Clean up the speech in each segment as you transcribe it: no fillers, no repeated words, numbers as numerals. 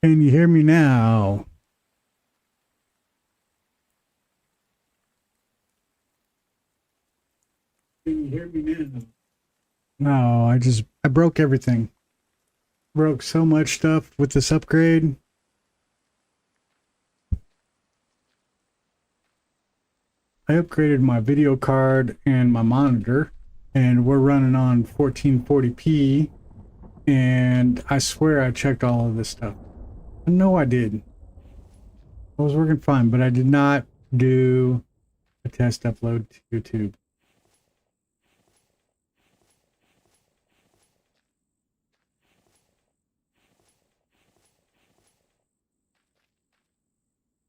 Can you hear me now? Can you hear me now? No, I broke everything. Broke so much stuff with this upgrade. I upgraded my video card and my monitor, and we're running on 1440p, and I swear I checked all of this stuff. No, I did. I was working fine, but I did not do a test upload to YouTube.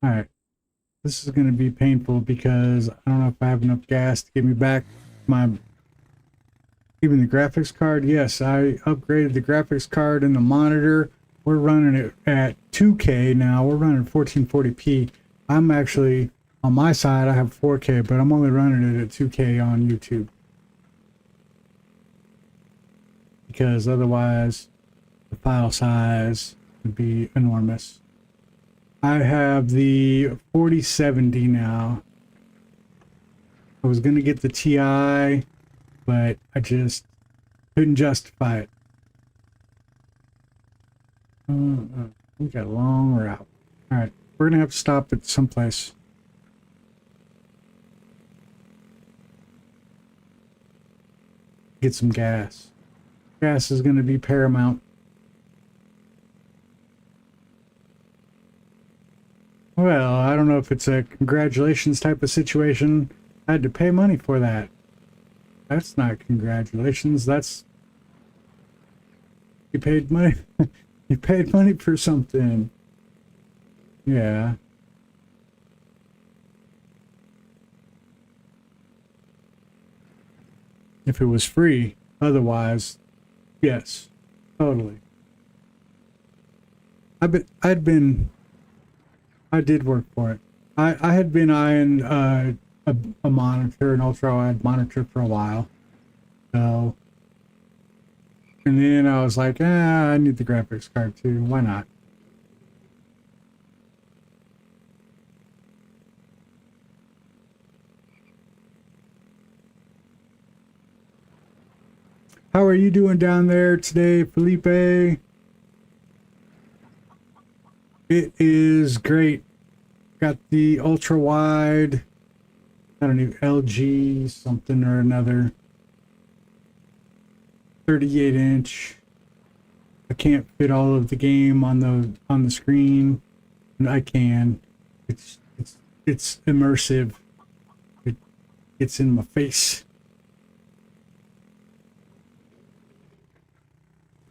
All right. This is going to be painful because I don't know if I have enough gas to get me back my even the graphics card. Yes, I upgraded the graphics card and the monitor. We're running it at 2K now. We're running 1440p. I'm actually on my side I have 4K, but I'm only running it at 2K on YouTube because otherwise the file size would be enormous. I have the 4070 now. I was going to get the TI, but I just couldn't justify it. We got a long route. All right, we're going to have to stop at someplace. Get some gas. Gas is going to be paramount. Well, I don't know if it's a congratulations type of situation. I had to pay money for that. That's not congratulations. That's... You paid money. You paid money for something. Yeah. If it was free. Otherwise, yes. Totally. I did work for it. I had been eyeing a monitor, an ultra-wide monitor for a while. So, and then I was like, I need the graphics card too. Why not? How are you doing down there today, Felipe? It is great. Got the ultra wide. Got a new LG something or another. 38-inch. I can't fit all of the game on the screen. And I can. It's immersive. It's in my face.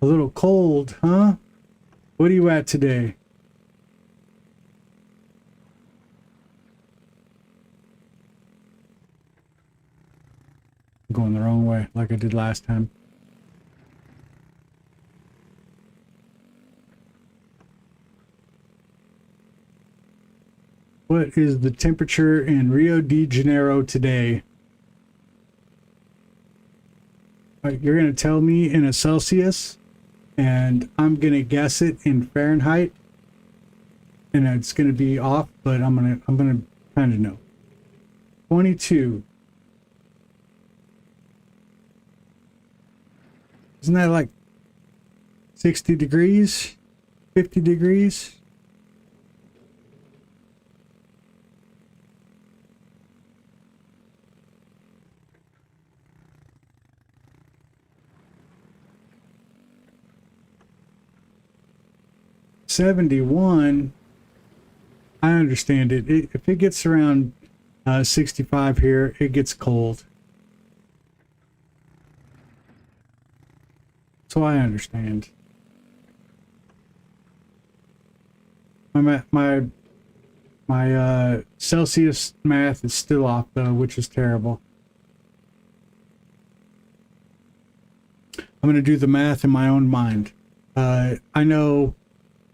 A little cold, huh? What are you at today? I'm going the wrong way, like I did last time. What is the temperature in Rio de Janeiro today? You're going to tell me in a Celsius, and I'm going to guess it in Fahrenheit, and it's going to be off, but I'm going to kind of know. 22. Isn't that like 60 degrees? 50 degrees? '71. I understand it. If it gets around 65 here, it gets cold. So I understand. My Celsius math is still off though, which is terrible. I'm going to do the math in my own mind. I know,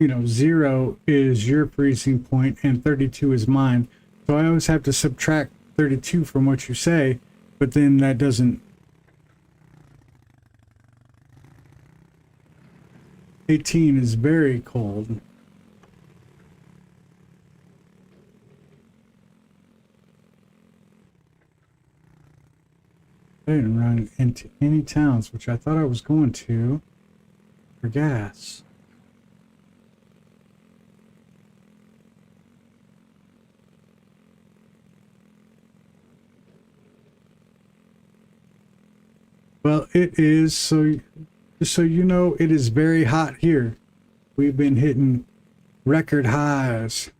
0 is your freezing point and 32 is mine. So I always have to subtract 32 from what you say, but then that doesn't... 18 is very cold. I didn't run into any towns, which I thought I was going to for gas. Well, it is, just so you know, it is very hot here. We've been hitting record highs.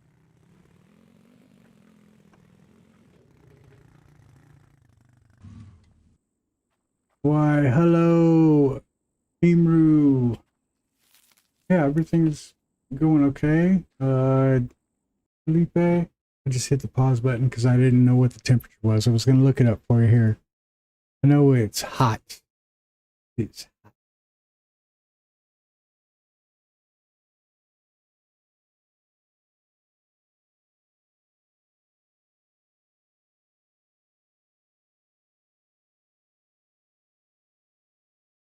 Why, hello, Imru. Yeah, everything's going okay. Felipe, I just hit the pause button because I didn't know what the temperature was. I was going to look it up for you here. I know it's hot. It's hot.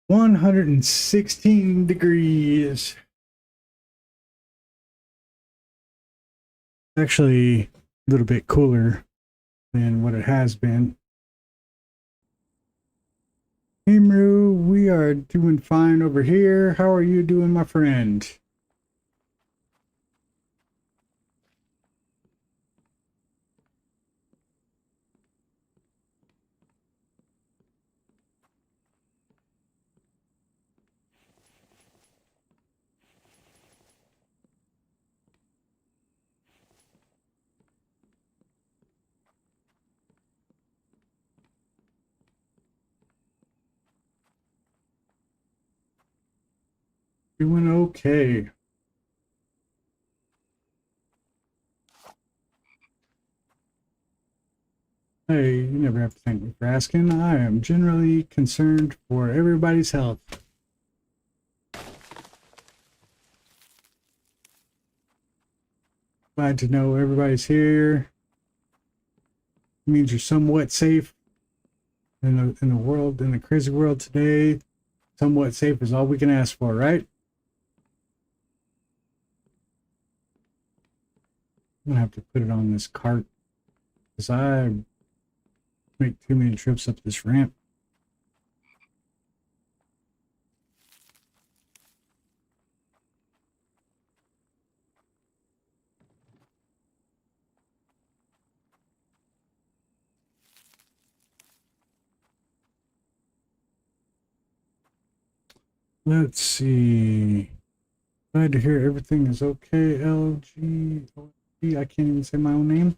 $116. Actually, a little bit cooler than what it has been. Imru, we are doing fine over here. How are you doing, my friend? Doing okay. Hey, you never have to thank me for asking. I am generally concerned for everybody's health. Glad to know everybody's here. It means you're somewhat safe in the world, in the crazy world today. Somewhat safe is all we can ask for, right? I'm gonna have to put it on this cart because I make too many trips up this ramp. Let's see. Glad to hear everything is okay. LG, I can't even say my own name.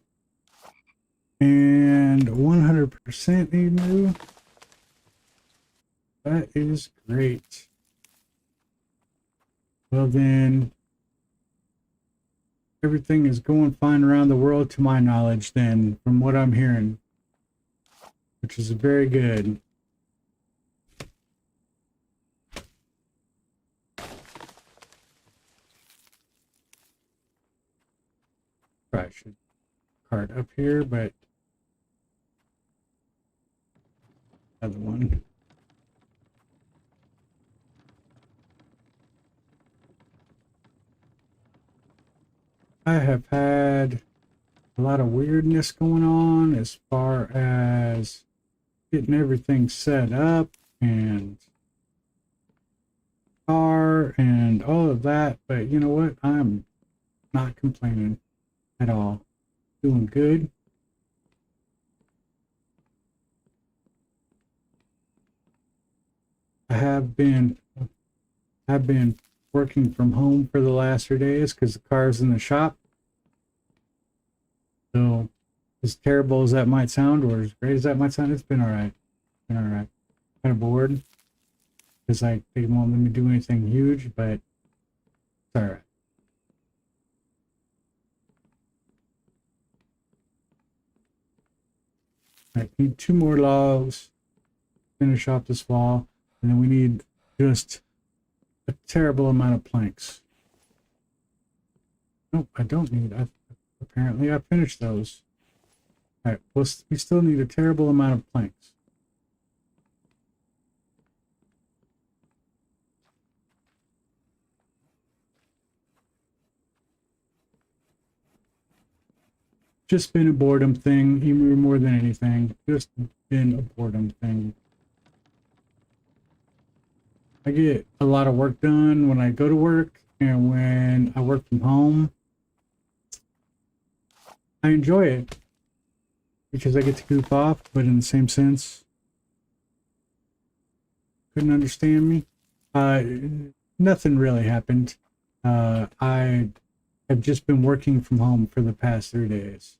And 100% emu. That is great. Well then, everything is going fine around the world to my knowledge then, from what I'm hearing, which is very good. Probably should cart up here, but other one. I have had a lot of weirdness going on as far as getting everything set up and car and all of that, but you know what? I'm not complaining at all. Doing good. I have been working from home for the last 3 days because the car's in the shop. So as terrible as that might sound, or as great as that might sound, it's been all right. Been all right. Kind of bored because they won't let me do anything huge, but it's all right. I need 2 more logs, finish off this wall, and then we need just a terrible amount of planks. Nope, I don't need. Apparently I finished those. All right, well, we still need a terrible amount of planks. Just been a boredom thing, even more than anything. Just been a boredom thing. I get a lot of work done when I go to work, and when I work from home, I enjoy it because I get to goof off, but in the same sense, couldn't understand me. Uh, Nothing really happened. I have just been working from home for the past 3 days.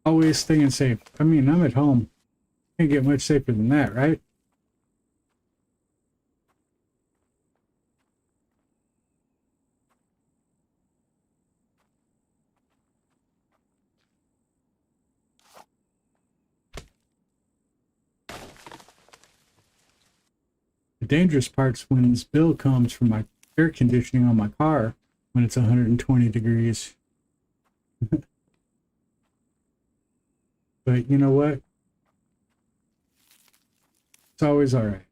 Always staying safe. I mean, I'm at home. Can't get much safer than that, right? The dangerous part's when this bill comes from my air conditioning on my car when it's 120 degrees. But you know what? It's always all right.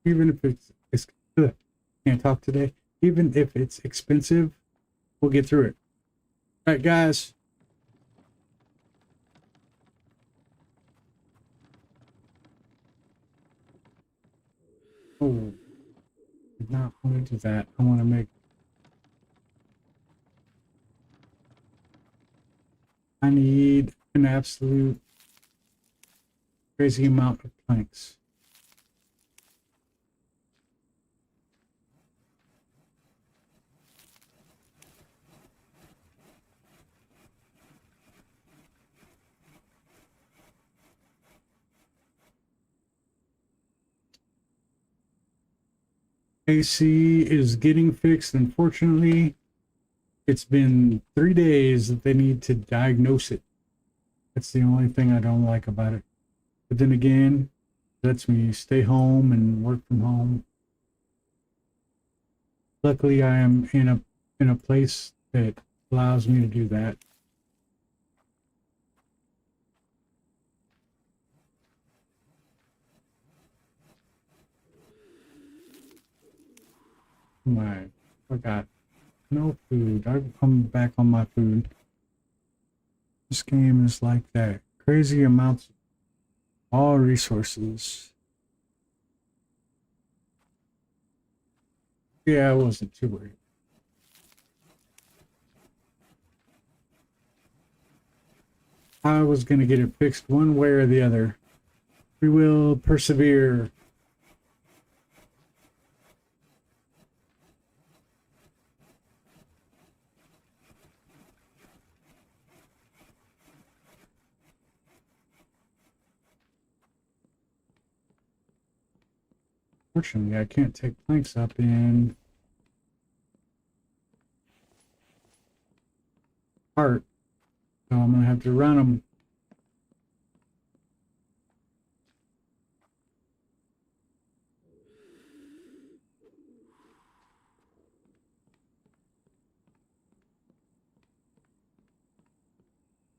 Even if it's can't talk today. Even if it's expensive, we'll get through it. All right, guys. Oh, did not want to do that. I want to make. I need an absolute crazy amount of planks. AC is getting fixed. Unfortunately, it's been 3 days that they need to diagnose it. That's the only thing I don't like about it. But then again, it lets me stay home and work from home. Luckily, I am in a place that allows me to do that. My forgot no food. I'm back on my food. This game is like that. Crazy amounts of all resources. Yeah, I wasn't too worried. I was gonna get it fixed one way or the other. We will persevere. Fortunately, I can't take planks up in part, so I'm gonna have to run them.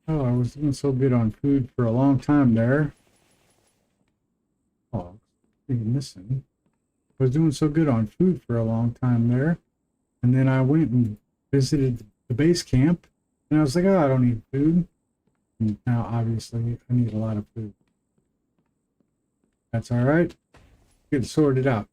Oh, I was doing so good on food for a long time there. Oh, you're missing. I was doing so good on food for a long time there, and then I went and visited the base camp, and I was like, oh, I don't need food. And now, obviously, I need a lot of food. That's all right. Get it sorted out.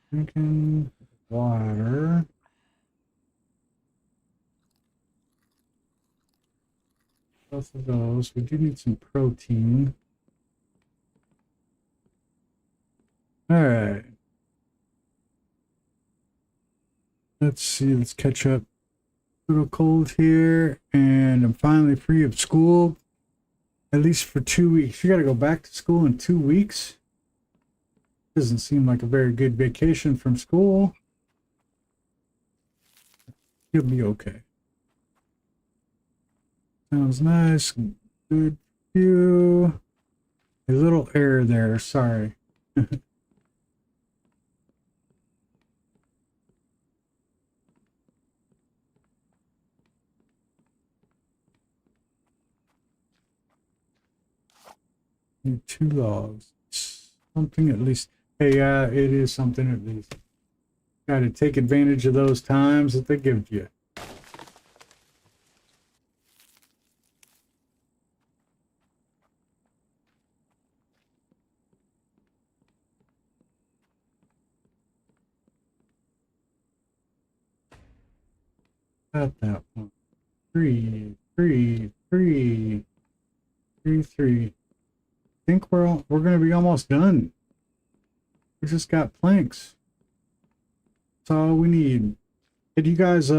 Drinking water. Both of those. We do need some protein. All right. Let's see. Let's catch up. A little cold here, and I'm finally free of school, at least for 2 weeks. You got to go back to school in 2 weeks. Doesn't seem like a very good vacation from school. You'll be okay. Sounds nice. Good view. A little error there. Sorry. Need 2 logs. Something at least. Hey, it is something at least. Got to take advantage of those times that they give you. Got that one. Three. I think we're gonna be almost done. We just got planks. That's all we need. Did you guys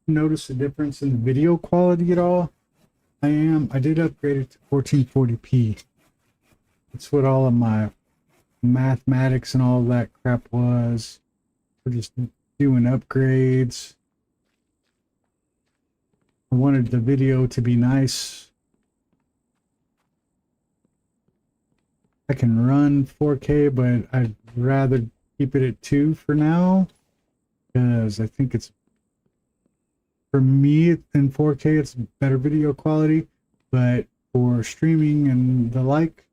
notice a difference in the video quality at all? I did upgrade it to 1440p. That's what all of my mathematics and all that crap was. We're just doing upgrades. I wanted the video to be nice. I can run 4K, but I'd rather keep it at 2 for now, because I think it's, for me in 4K, it's better video quality, but for streaming and the like,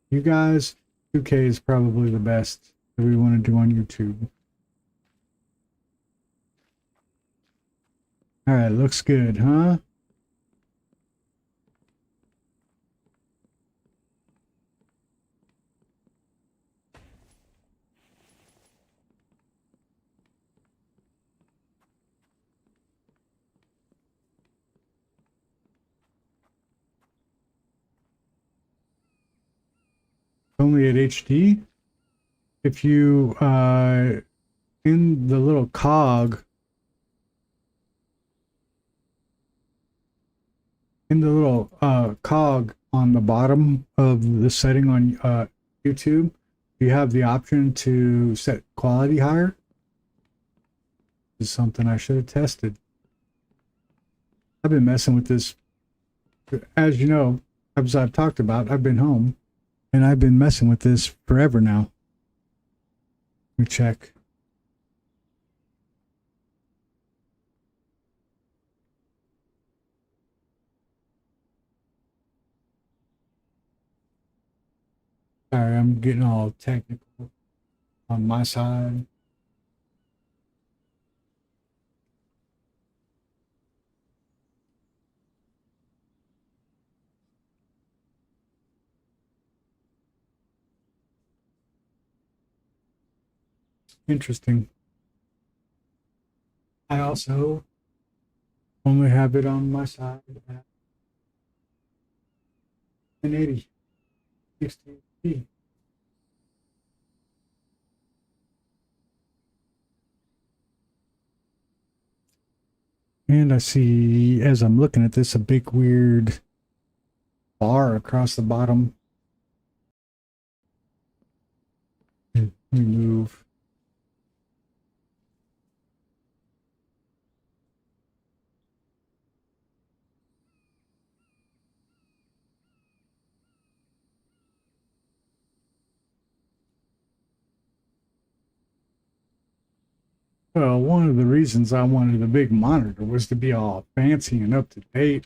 you guys, 2K is probably the best that we want to do on YouTube. All right, looks good, huh? Only at HD. If you in the little cog, cog on the bottom of the setting on YouTube, you have the option to set quality higher. This is something I should have tested. I've been messing with this, as you know, as I've talked about. I've been home and I've been messing with this forever now. Let me check. Sorry, I'm getting all technical on my side. Interesting. I also only have it on my side at 1080, 60p. And I see, as I'm looking at this, a big weird bar across the bottom. Move. Well, one of the reasons I wanted a big monitor was to be all fancy and up to date.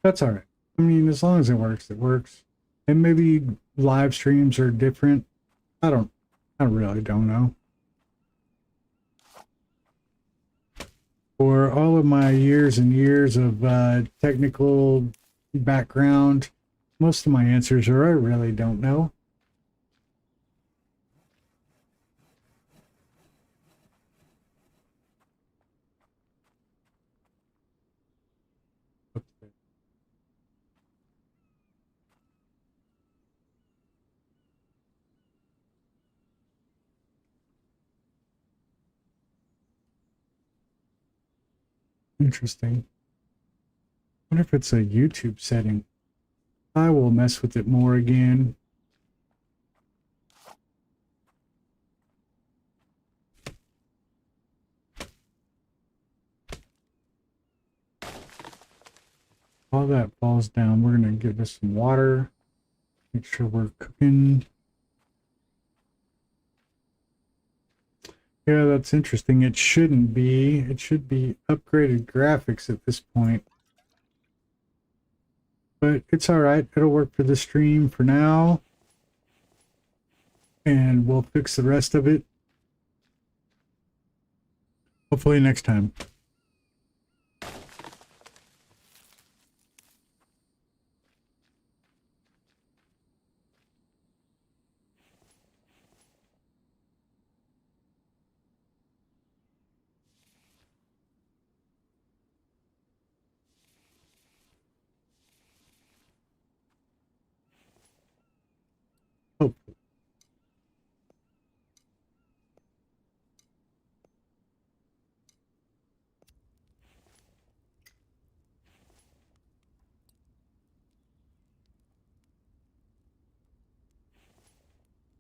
That's all right. I mean, as long as it works, it works. And maybe live streams are different. I really don't know. For all of my years and years of technical background, most of my answers are I really don't know. Interesting. I wonder if it's a YouTube setting. I will mess with it more again. While that falls down, we're going to give this some water. Make sure we're cooking. Yeah, that's interesting. It shouldn't be. It should be upgraded graphics at this point. But it's all right. It'll work for the stream for now. and we'll fix the rest of it hopefully next time. Oh,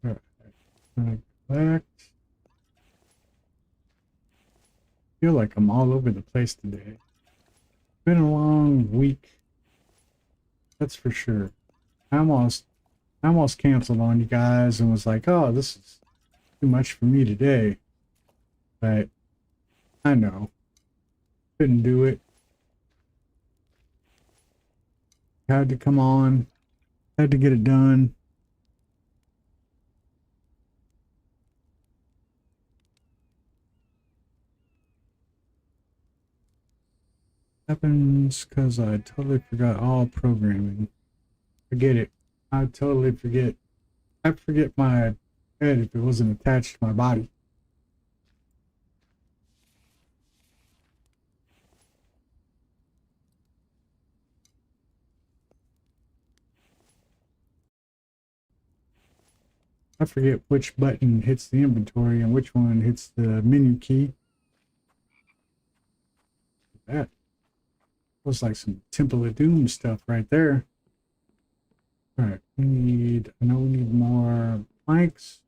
all right. I'm gonna collect. I feel like I'm all over the place today. Been a long week, that's for sure. I almost canceled on you guys and was like, oh, this is too much for me today. But I know, couldn't do it. Had to come on, had to get it done. Happens because I totally forgot all programming. Forget it. I totally forget. I'd forget my head if it wasn't attached to my body. I forget which button hits the inventory and which one hits the menu key. That was like some Temple of Doom stuff right there. All right, I know we need more planks.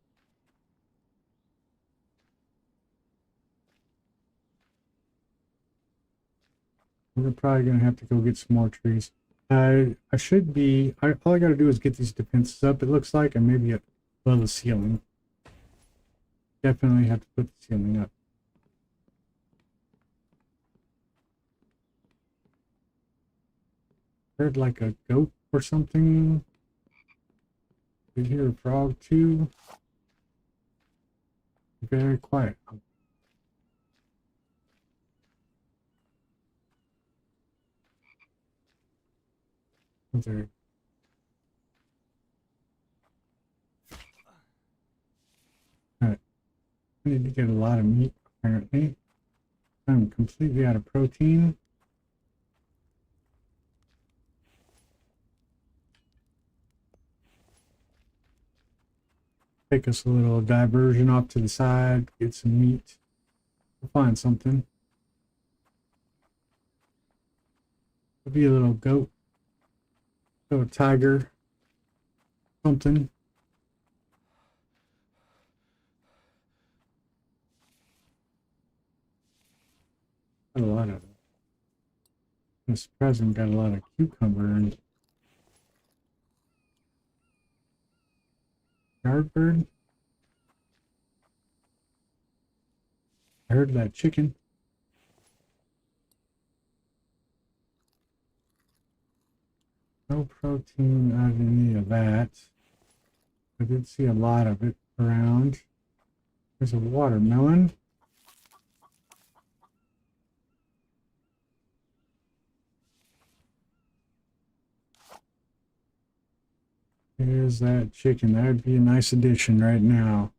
We're probably gonna have to go get some more trees. I should be, all I gotta do is get these defenses up, it looks like, and maybe above the ceiling. Definitely have to put the ceiling up. Heard like a goat or something. Did hear a frog too. Very quiet. There. Alright. I need to get a lot of meat apparently. I'm completely out of protein. Take us a little diversion off to the side, get some meat. We'll find something. There'll be a little goat, little tiger, something. Got a lot of. I'm surprised we got a lot of cucumber and yardbird. I heard that chicken. No protein out of any of that. I did see a lot of it around. There's a watermelon. There's that chicken. That would be a nice addition right now.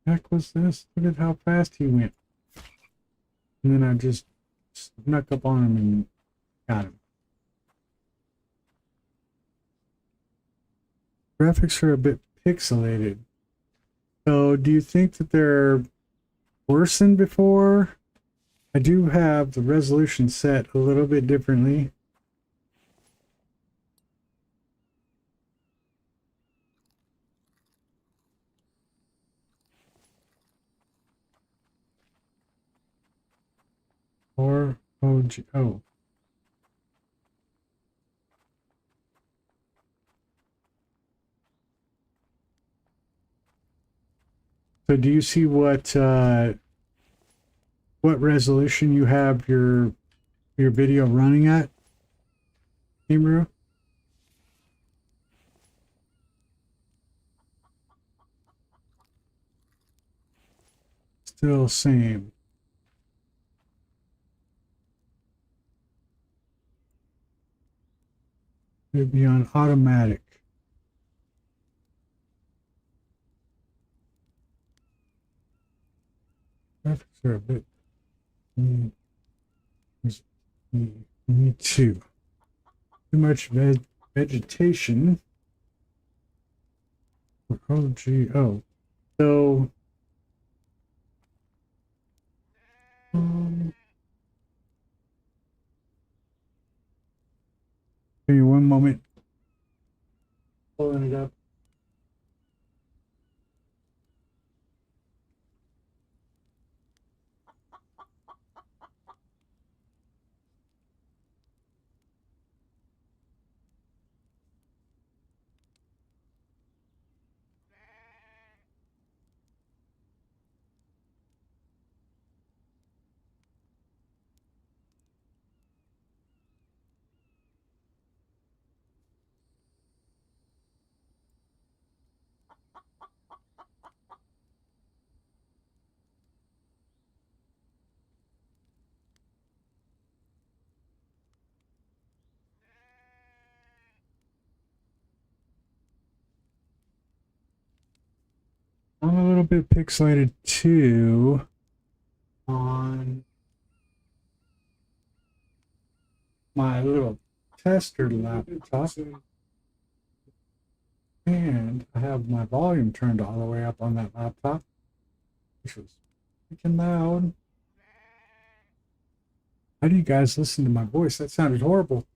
Heck was this? Look at how fast he went. And then I just snuck up on him and got him. Graphics are a bit pixelated. So do you think that they're worse than before? I do have the resolution set a little bit differently. Or oh. So do you see what resolution you have your video running at, Imru? Still same. It'd be on automatic. Graphics are a bit. Me too. Too much vegetation. Oh, gee. Oh. So. Give me one moment. Pulling it up. I'm a little bit pixelated too on my little tester laptop. And I have my volume turned all the way up on that laptop, which was freaking loud. How do you guys listen to my voice? That sounded horrible.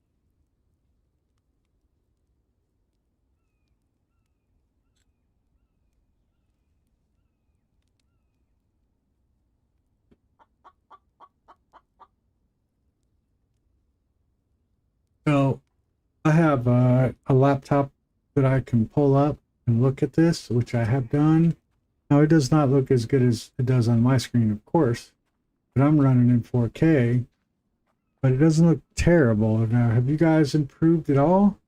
So I have a laptop that I can pull up and look at this, which I have done. Now, it does not look as good as it does on my screen, of course, but I'm running in 4K, but it doesn't look terrible. Now, have you guys improved at all?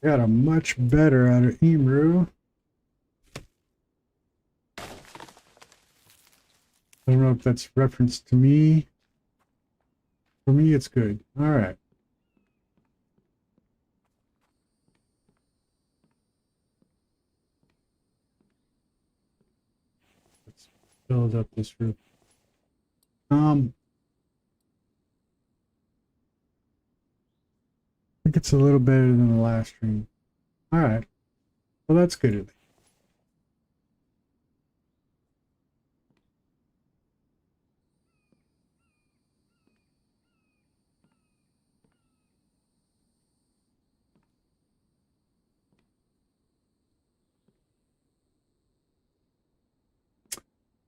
Got a much better out of Imru. I don't know if that's reference to me. For me, it's good. All right. Let's build up this roof. I think it's a little better than the last stream. All right. Well, that's good at least.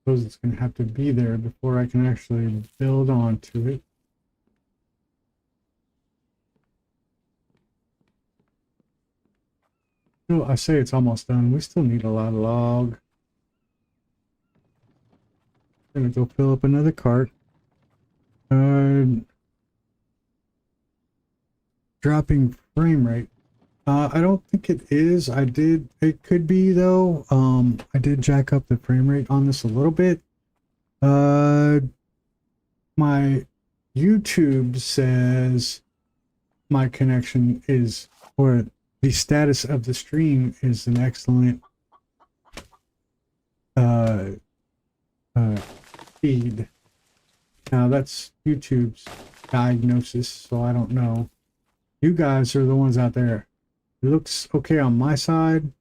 Suppose it's going to have to be there before I can actually build onto it. No, I say it's almost done. We still need a lot of log. Gonna go fill up another cart. Dropping frame rate. I don't think it is. It could be though. I did jack up the frame rate on this a little bit. My YouTube says my connection is, or the status of the stream is an excellent feed. Now that's YouTube's diagnosis, so I don't know. You guys are the ones out there. It looks okay on my side.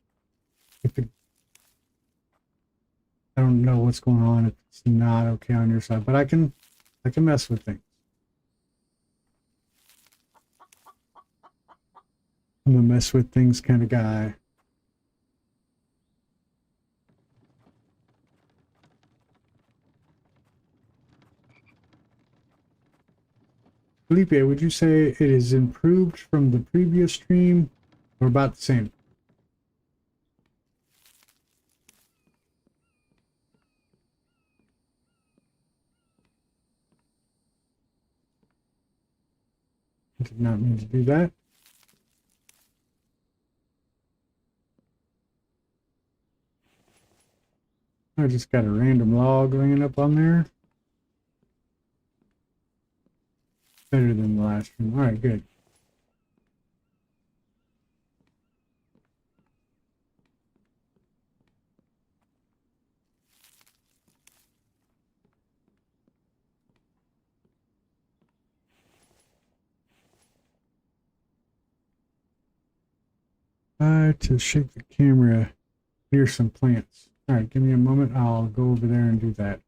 If it, I don't know what's going on if it's not okay on your side, but I can mess with things. I'm a mess with things kind of guy. Felipe, would you say it is improved from the previous stream or about the same? I did not mean to do that. I just got a random log laying up on there. Better than the last one. All right, good. To shake the camera near some plants. All right, give me a moment. I'll go over there and do that.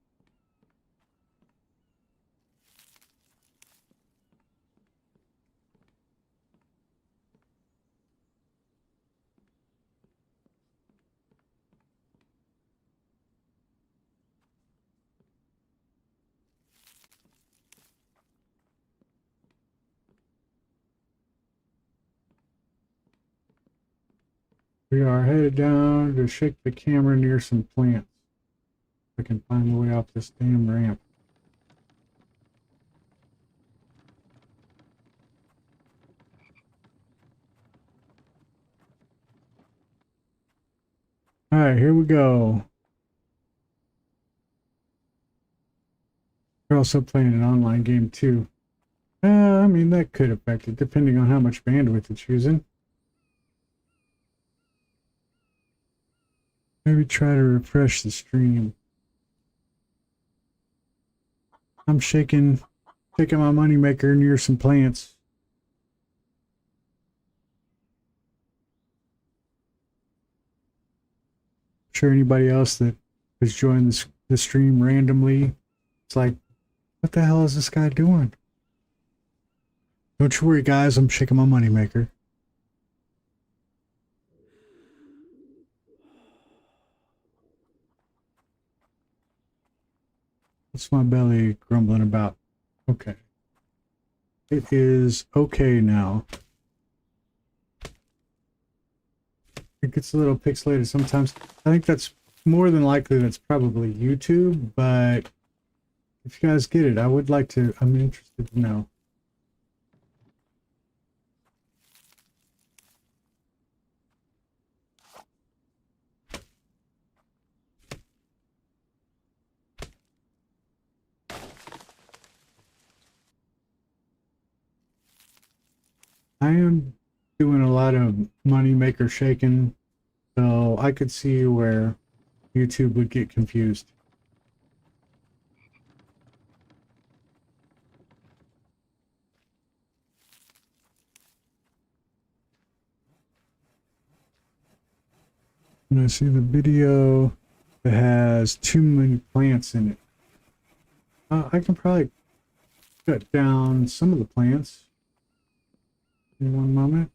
We are headed down to shake the camera near some plants. If I can find the way off this damn ramp. All right, here we go. We're also playing an online game too. I mean, that could affect it depending on how much bandwidth it's using. Maybe try to refresh the stream. I'm shaking my moneymaker near some plants. I'm sure anybody else that has joined the stream randomly, it's like, what the hell is this guy doing? Don't you worry, guys. I'm shaking my moneymaker. What's my belly grumbling about? Okay. It is okay now. It gets a little pixelated sometimes. I think that's more than likely that's probably YouTube, but if you guys get it, I'm interested to know. I am doing a lot of money maker shaking, so I could see where YouTube would get confused. When I see the video that has too many plants in it, I can probably cut down some of the plants. In one moment,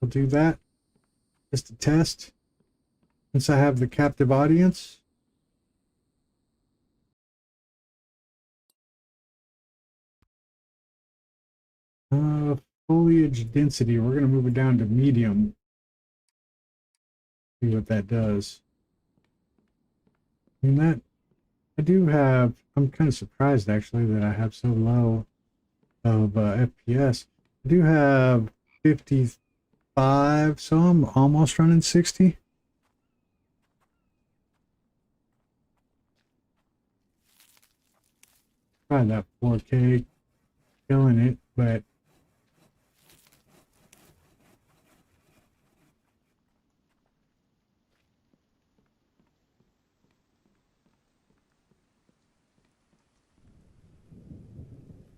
I'll do that just to test. Since I have the captive audience, foliage density, we're going to move it down to medium. See what that does. I mean, that I do have, I'm kind of surprised actually that I have so low of FPS. I do have 55, so I'm almost running 60. Probably that 4K killing it, but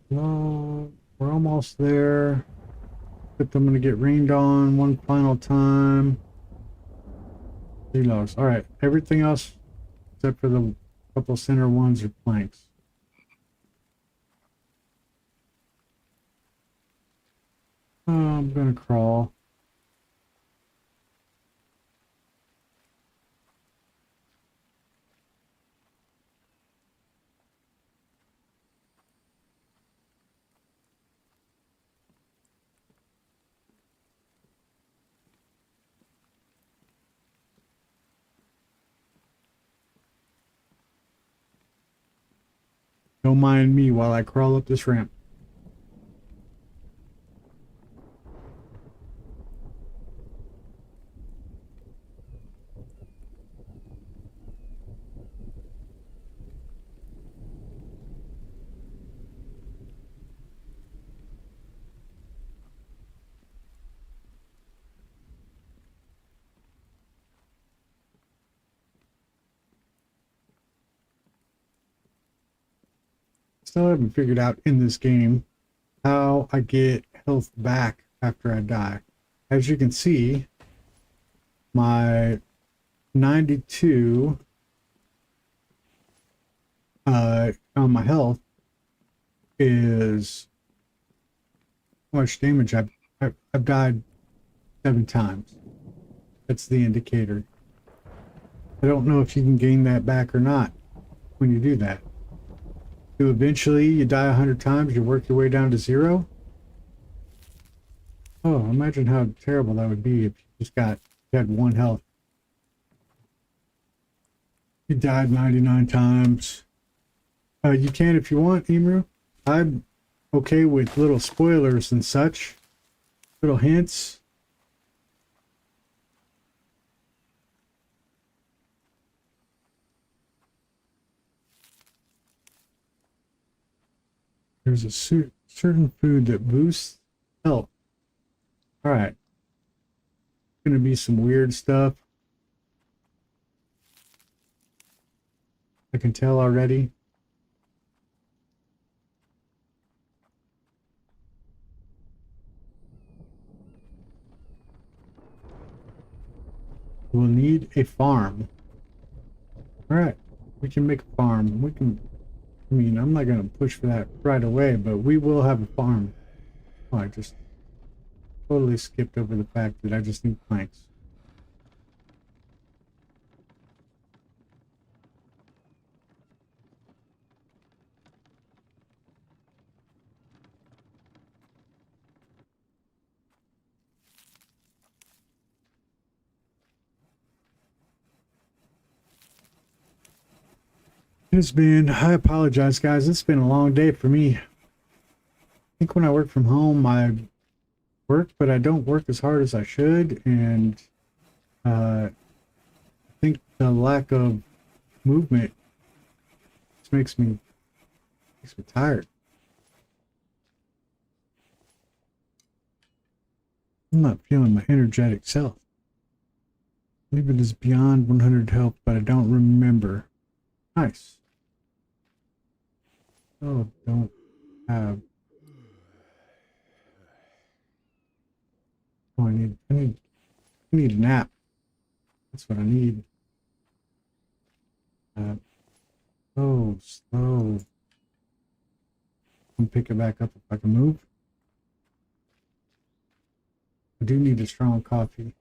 no, we're almost there. But I'm gonna get rained on one final time. 3 logs. All right, everything else except for the couple center ones are planks. I'm gonna crawl. Don't mind me while I crawl up this ramp. Still haven't figured out in this game how I get health back after I die. As you can see, my 92 on my health is how much damage I've died 7 times. That's the indicator. I don't know if you can gain that back or not when you do that. Do eventually you die 100 times, you work your way down to 0. Oh, imagine how terrible that would be if you had 1 health. You died 99 times. You can if you want, Emu. I'm okay with little spoilers and such. Little hints. There's a certain food that boosts health. Alright. Gonna be some weird stuff. I can tell already. We'll need a farm. Alright. We can make a farm. I mean, I'm not gonna push for that right away, but we will have a farm. Oh, I just totally skipped over the fact that I just need planks. I apologize, guys. It's been a long day for me. I think when I work from home, I work, but I don't work as hard as I should. And I think the lack of movement just makes me tired. I'm not feeling my energetic self. I believe it is beyond 100 health, but I don't remember. Nice. Oh, don't have. Oh, I need a nap. That's what I need. Oh, slow. I'll pick it back up if I can move. I do need a strong coffee.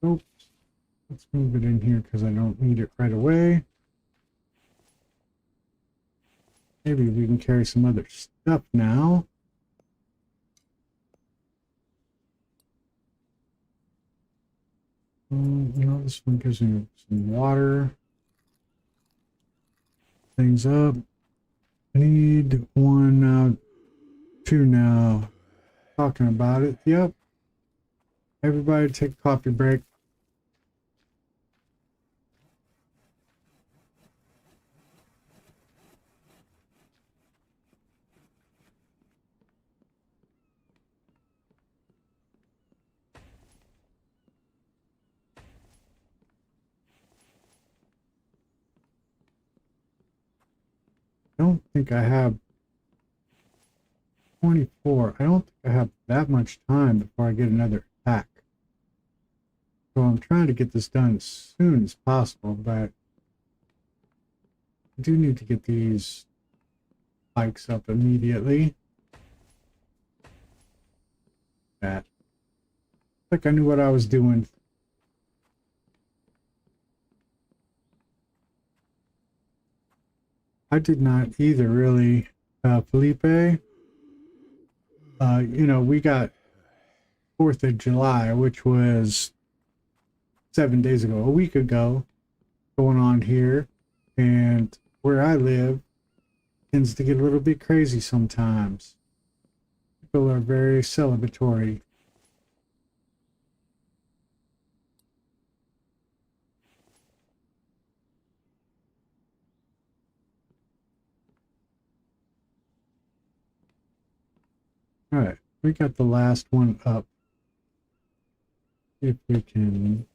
Oops. Let's move it in here because I don't need it right away. Maybe we can carry some other stuff now. This one gives me some water. Things up. I need 1 now, 2 now. Talking about it. Yep. Everybody take a coffee break. I don't think I have 24. I don't think I have that much time before I get another attack. So I'm trying to get this done as soon as possible, but I do need to get these bikes up immediately. That. Like I knew what I was doing. I did not either, really. Felipe. You know, we got 4th of July, which was 7 days ago, a week ago, going on here. And where I live tends to get a little bit crazy sometimes. People are very celebratory. All right, we got the last one up. If we can,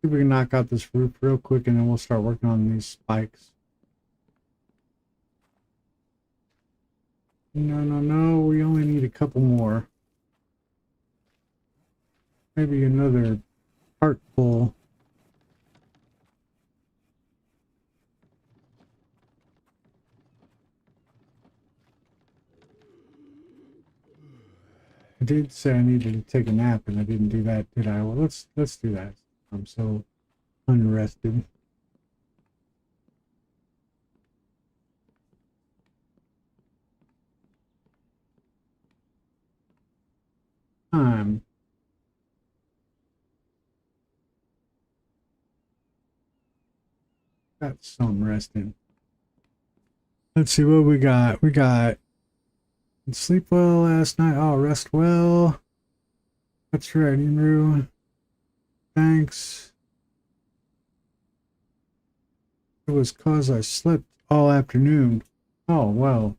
if we can knock out this roof real quick, and then we'll start working on these spikes. No, no, no. We only need a couple more. Maybe another cart full. I did say I needed to take a nap, and I didn't do that, did I? Well, let's do that. I'm so unrested. Time. Got some resting. Let's see what we got. We got sleep well last night. Oh, rest well. That's right, Imru. Thanks. It was cause I slept all afternoon. Oh, well.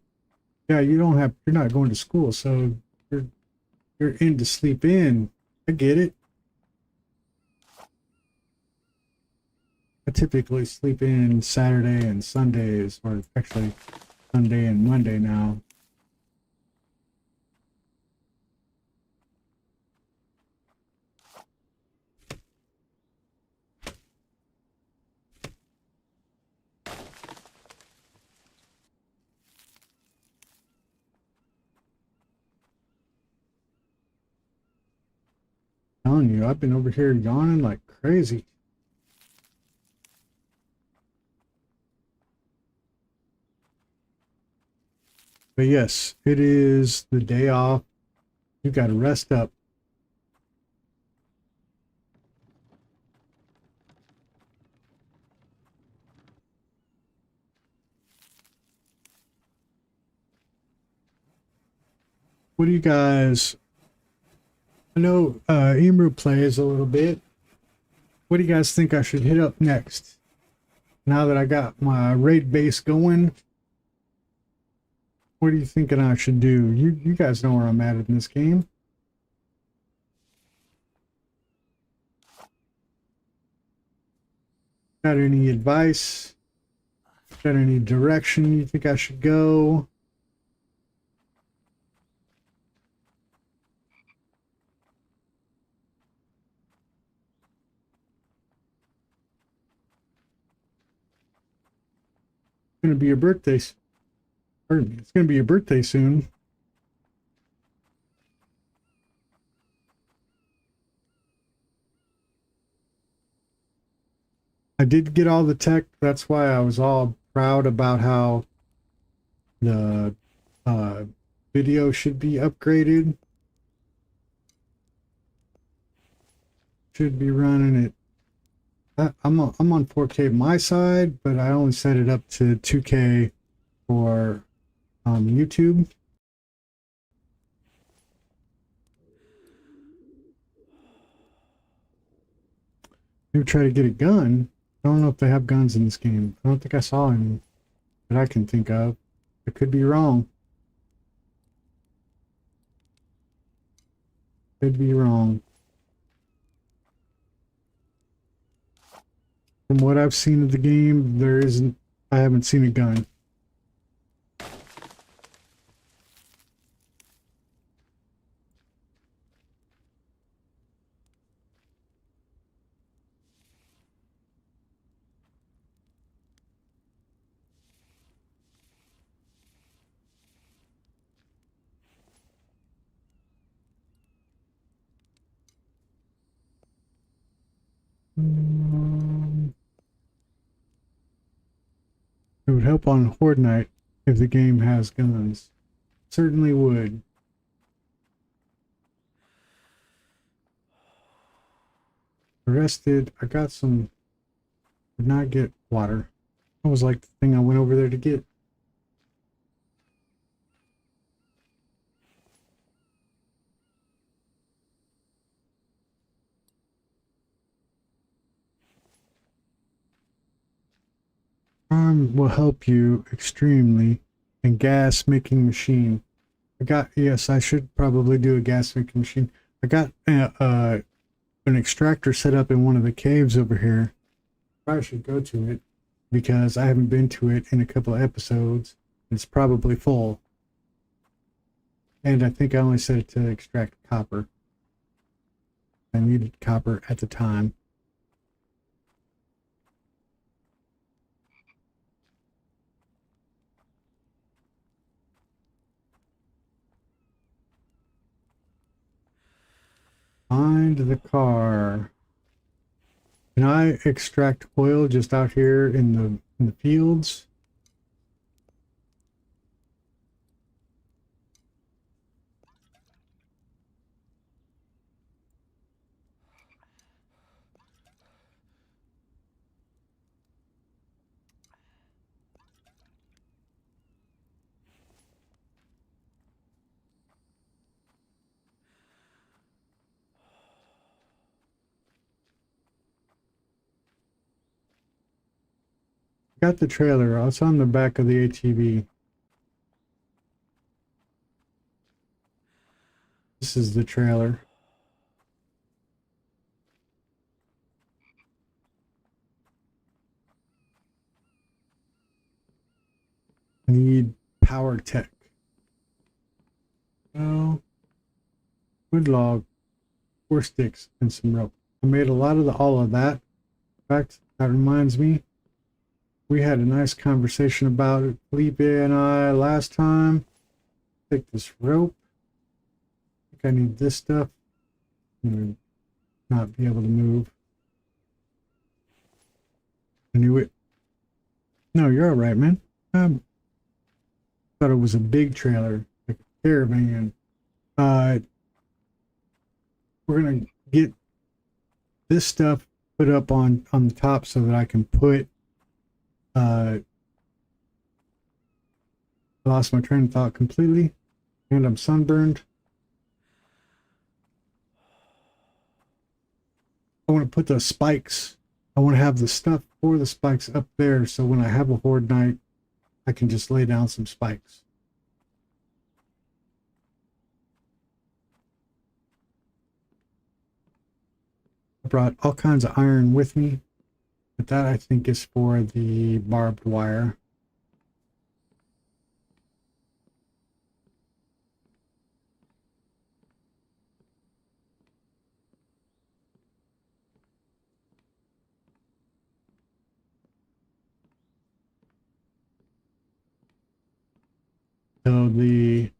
Yeah, you're not going to school, so you're in to sleep in. I get it. I typically sleep in Saturday and Sundays, or actually Sunday and Monday now. Telling you, I've been over here yawning like crazy. But yes, it is the day off. You got to rest up. What do you guys? I know Imru plays a little bit. What do you guys think I should hit up next? Now that I got my raid base going, what are you thinking I should do? You guys know where I'm at in this game. Got any advice? Got any direction you think I should go? It's gonna be your birthday. Pardon me. It's gonna be your birthday soon. I did get all the tech. That's why I was all proud about how the uh, video should be upgraded. Should be running it. I'm on 4K my side, but I only set it up to 2K for YouTube. Maybe try to get a gun. I don't know if they have guns in this game. I don't think I saw any that I can think of. I could be wrong. Could be wrong. From what I've seen of the game, there isn't. I haven't seen a gun. It would help on Horde Night. if the game has guns. Certainly would. Arrested. I got some. Did not get water. That was like the thing I went over there to get. Will help you extremely. And gas making machine. Yes, I should probably do a gas making machine. I got an extractor set up in one of the caves over here. Probably should go to it because I haven't been to it in a couple of episodes. It's probably full. And I think I only set it to extract copper. I needed copper at the time. Find the car. Can I extract oil just out here in the fields? Got the trailer. It's on the back of the ATV. This is the trailer. I need power tech. Oh, wood log, 4 sticks, and some rope. I made a lot of all of that. In fact, that reminds me, we had a nice conversation about it, Felipe and I, last time. Take this rope. I think I need this stuff. I'm gonna not be able to move. I knew it. No, you're all right, man. Thought it was a big trailer, like a caravan. We're gonna get this stuff put up on the top so that I can put. I lost my train of thought completely, and I'm sunburned. I want to put the spikes. I want to have the stuff for the spikes up there, so when I have a horde night, I can just lay down some spikes. I brought all kinds of iron with me, but that I think is for the barbed wire. So the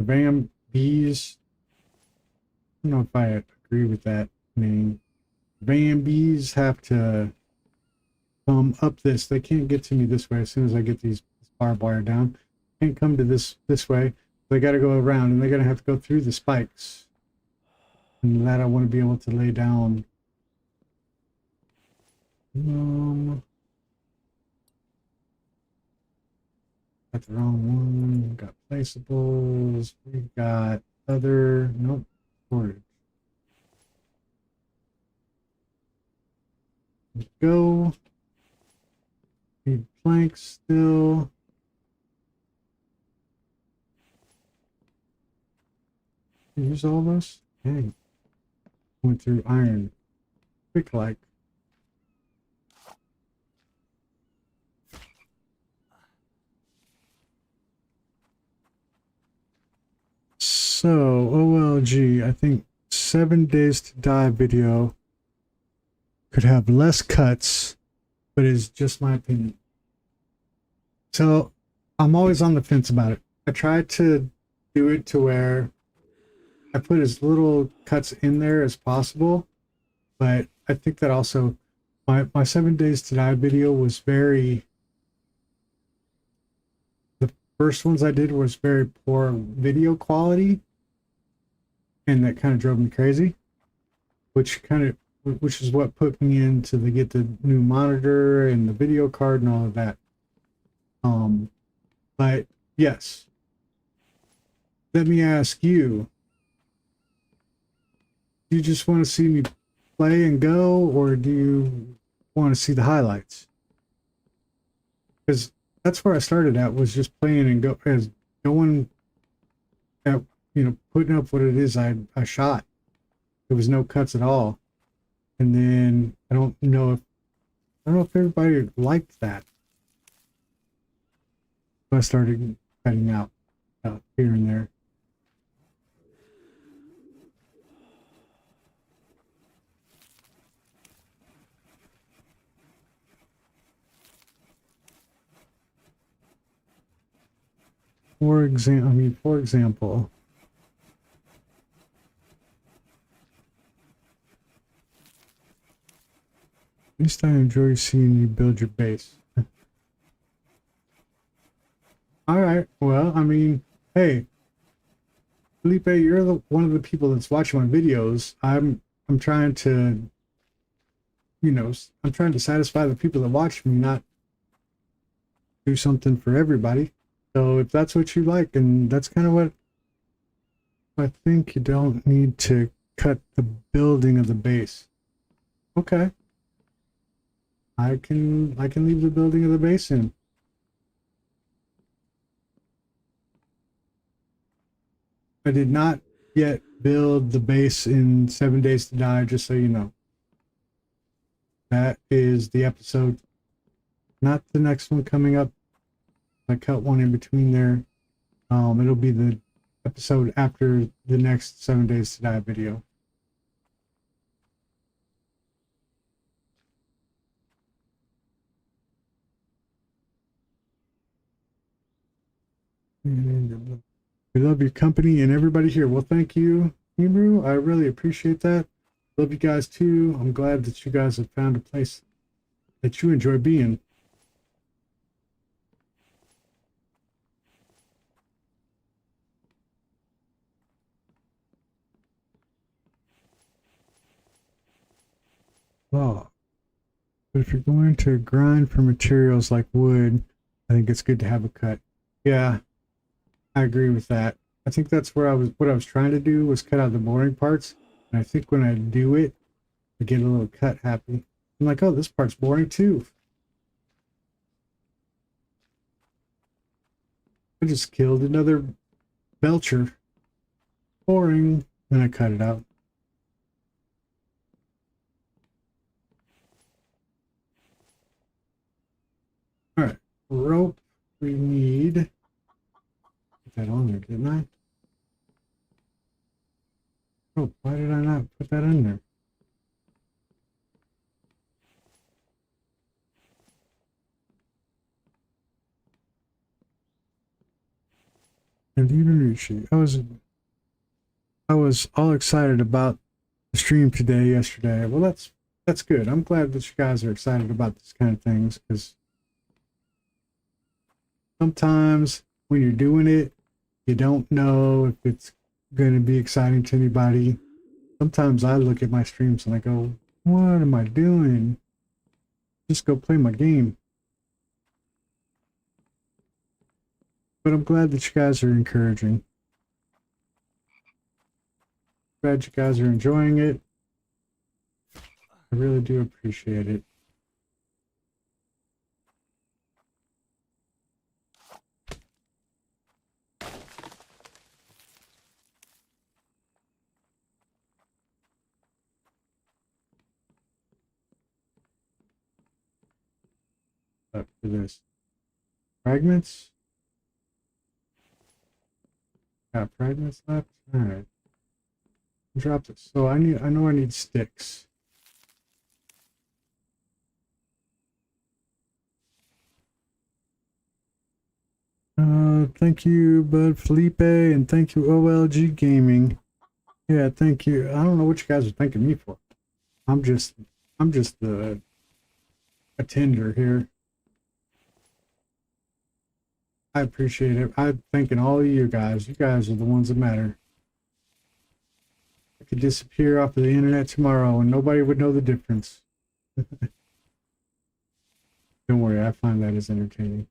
Vam bees, I don't know if I agree with that name. Van bees have to come up this. They can't get to me this way as soon as I get this barbed wire down. Can't come to this way. They got to go around, and they're going to have to go through the spikes. And that I want to be able to lay down. Got the wrong one. Got placeables. We got other. Nope. Storage. Let's go. Need planks still. Use all this? Dang. Went through iron. Quick like. So, OLG, I think 7 days to die video could have less cuts, but it's just my opinion. So, I'm always on the fence about it. I tried to do it to where I put as little cuts in there as possible, but I think that also my 7 days to die video was very first ones I did was very poor video quality, and that kind of drove me crazy, which is what put me into the get the new monitor and the video card and all of that. But yes, let me ask you, do you just want to see me play and go, or do you want to see the highlights? Because that's where I started at, was just playing and going at, putting up what it is I shot. There was no cuts at all. And then I don't know if everybody liked that. So I started cutting out here and there. For example, at least I enjoy seeing you build your base. All right. Well, I mean, hey, Felipe, you're one of the people that's watching my videos. I'm trying to, I'm trying to satisfy the people that watch me, not do something for everybody. So if that's what you like, and that's kind of what I think, you don't need to cut the building of the base. Okay. I can leave the building of the base in. I did not yet build the base in 7 Days to Die, just so you know. That is the episode, not the next one coming up. I cut one in between there. It'll be the episode after the next 7 Days to Die video. We love your company and everybody here. Well, thank you, Hebrew. I really appreciate that. Love you guys too. I'm glad that you guys have found a place that you enjoy being. Oh, but if you're going to grind for materials like wood, I think it's good to have a cut. Yeah, I agree with that. I think that's what I was trying to do, was cut out the boring parts. And I think when I do it, I get a little cut happy. I'm like, oh, this part's boring too. I just killed another belcher. Boring. Then I cut it out. All right, rope we need. Put that on there, didn't I? Oh, why did I not put that in there? And even I was all excited about the stream yesterday. Well, that's good. I'm glad that you guys are excited about this kind of things, because sometimes when you're doing it, you don't know if it's going to be exciting to anybody. Sometimes I look at my streams and I go, what am I doing? Just go play my game. But I'm glad that you guys are encouraging. Glad you guys are enjoying it. I really do appreciate it. Up for this. Fragments? Got fragments left? Alright. Drop this. So I know I need sticks. Thank you, Bud Felipe, and thank you, OLG Gaming. Yeah, thank you. I don't know what you guys are thanking me for. I'm just the attender here. I appreciate it. I'm thanking all of you guys. You guys are the ones that matter. I could disappear off of the internet tomorrow and nobody would know the difference. Don't worry, I find that as entertaining.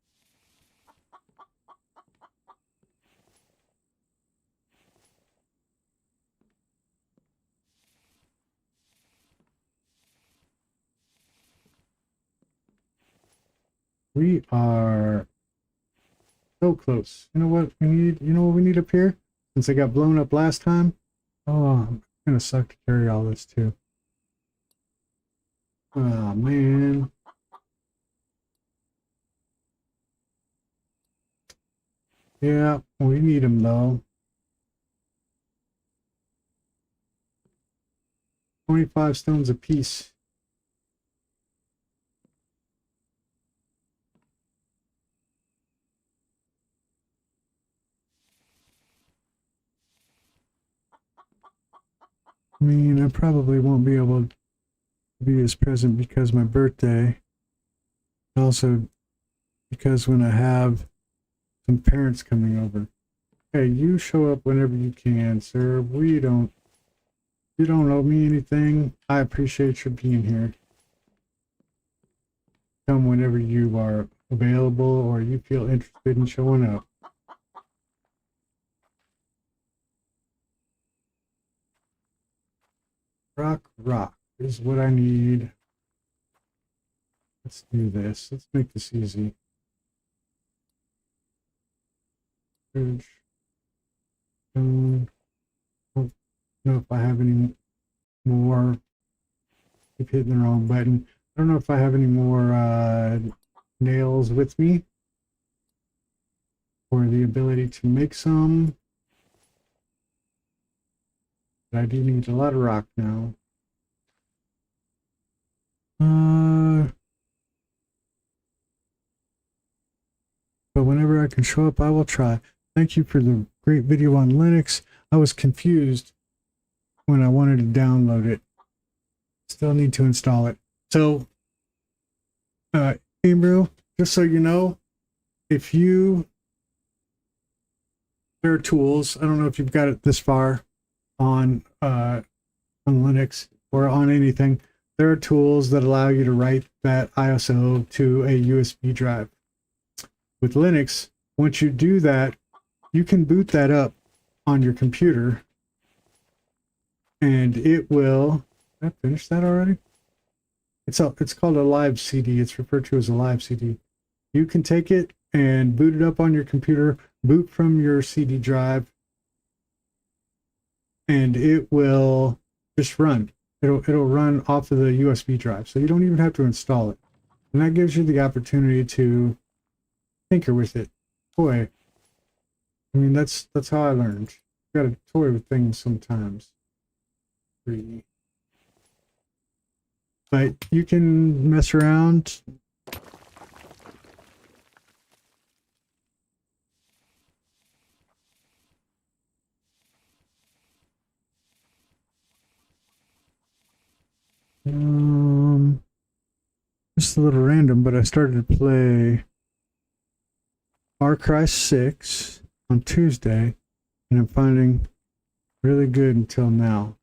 We are so close. You know what we need? You know what we need up here? Since I got blown up last time? Oh, it's gonna suck to carry all this too. Oh, man. Yeah, we need them though. 25 stones apiece. I mean, I probably won't be able to be as present because my birthday. Also, because when I have some parents coming over. Hey, you show up whenever you can, sir. You don't owe me anything. I appreciate your being here. Come whenever you are available or you feel interested in showing up. Rock is what I need. Let's do this. Let's make this easy. Bridge. Don't know if I have any more. Keep hitting the wrong button. I don't know if I have any more nails with me or the ability to make some. But I do need a lot of rock now. But whenever I can show up, I will try. Thank you for the great video on Linux. I was confused when I wanted to download it. Still need to install it. So, Gabriel, just so you know, if you, there are tools. I don't know if you've got it this far on Linux or on anything. There are tools that allow you to write that ISO to a USB drive. With Linux, once you do that, you can boot that up on your computer and it will. Did I finish that already? It's called a live CD. It's referred to as a live CD. You can take it and boot it up on your computer, boot from your CD drive, and it will just run. It'll run off of the USB drive, so you don't even have to install it. And that gives you the opportunity to tinker with it. Toy. I mean, that's how I learned. You gotta toy with things sometimes. But you can mess around. Just a little random, but I started to play Far Cry 6 on Tuesday, and I'm finding really good until now.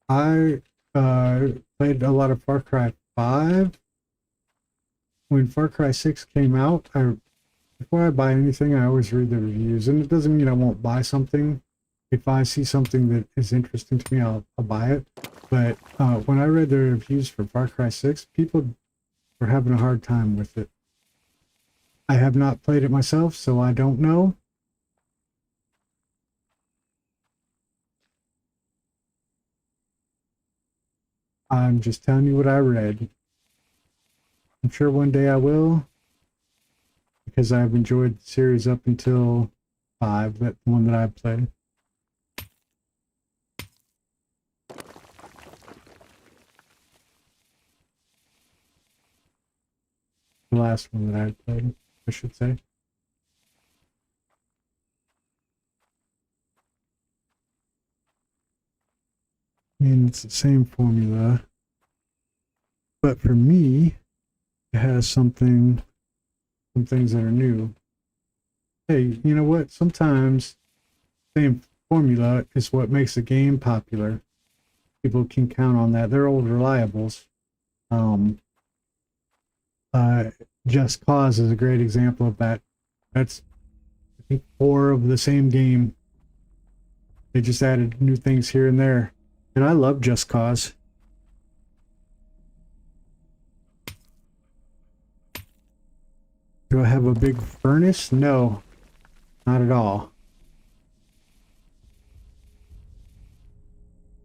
I played a lot of Far Cry 5. When Far Cry 6 came out, before I buy anything, I always read the reviews, and it doesn't mean I won't buy something. If I see something that is interesting to me, I'll buy it. But when I read the reviews for Far Cry 6, people were having a hard time with it. I have not played it myself, so I don't know. I'm just telling you what I read. I'm sure one day I will, because I've enjoyed the series up until 5, that one that I played. The last one that I played, I should say. I mean, it's the same formula, but for me, it has some things that are new. Hey, you know what? Sometimes same formula is what makes a game popular. People can count on that. They're old reliables. Um, uh, Just Cause is a great example of that. That's, I think, four of the same game. They just added new things here and there. And I love Just Cause. Do I have a big furnace? No, not at all.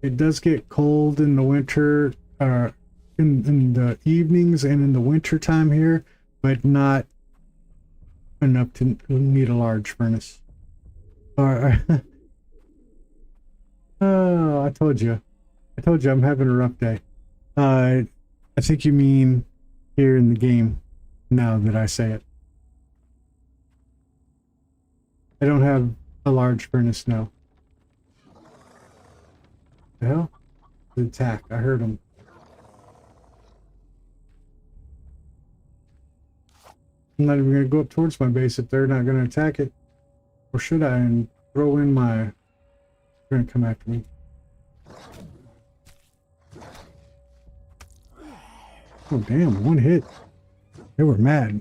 It does get cold in the winter, in the evenings and in the winter time here, but not enough to need a large furnace. Or, oh, I told you. I told you I'm having a rough day. I think you mean here in the game, now that I say it. I don't have a large furnace now. The hell? The attack. I heard him. I'm not even going to go up towards my base if they're not going to attack it. Or should I and throw in my... They're going to come after me. Oh, damn. One hit. They were mad.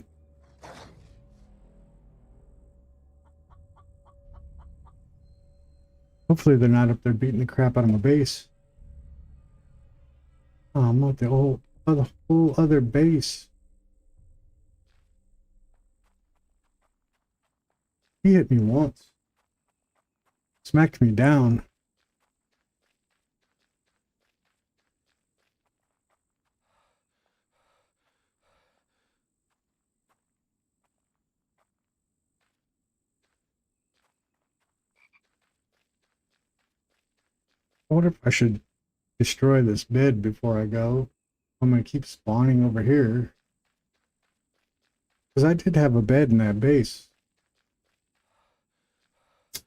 Hopefully they're not up there beating the crap out of my base. Oh, I'm at the whole other base. He hit me once. Smacked me down. I wonder if I should destroy this bed before I go. I'm going to keep spawning over here. Because I did have a bed in that base.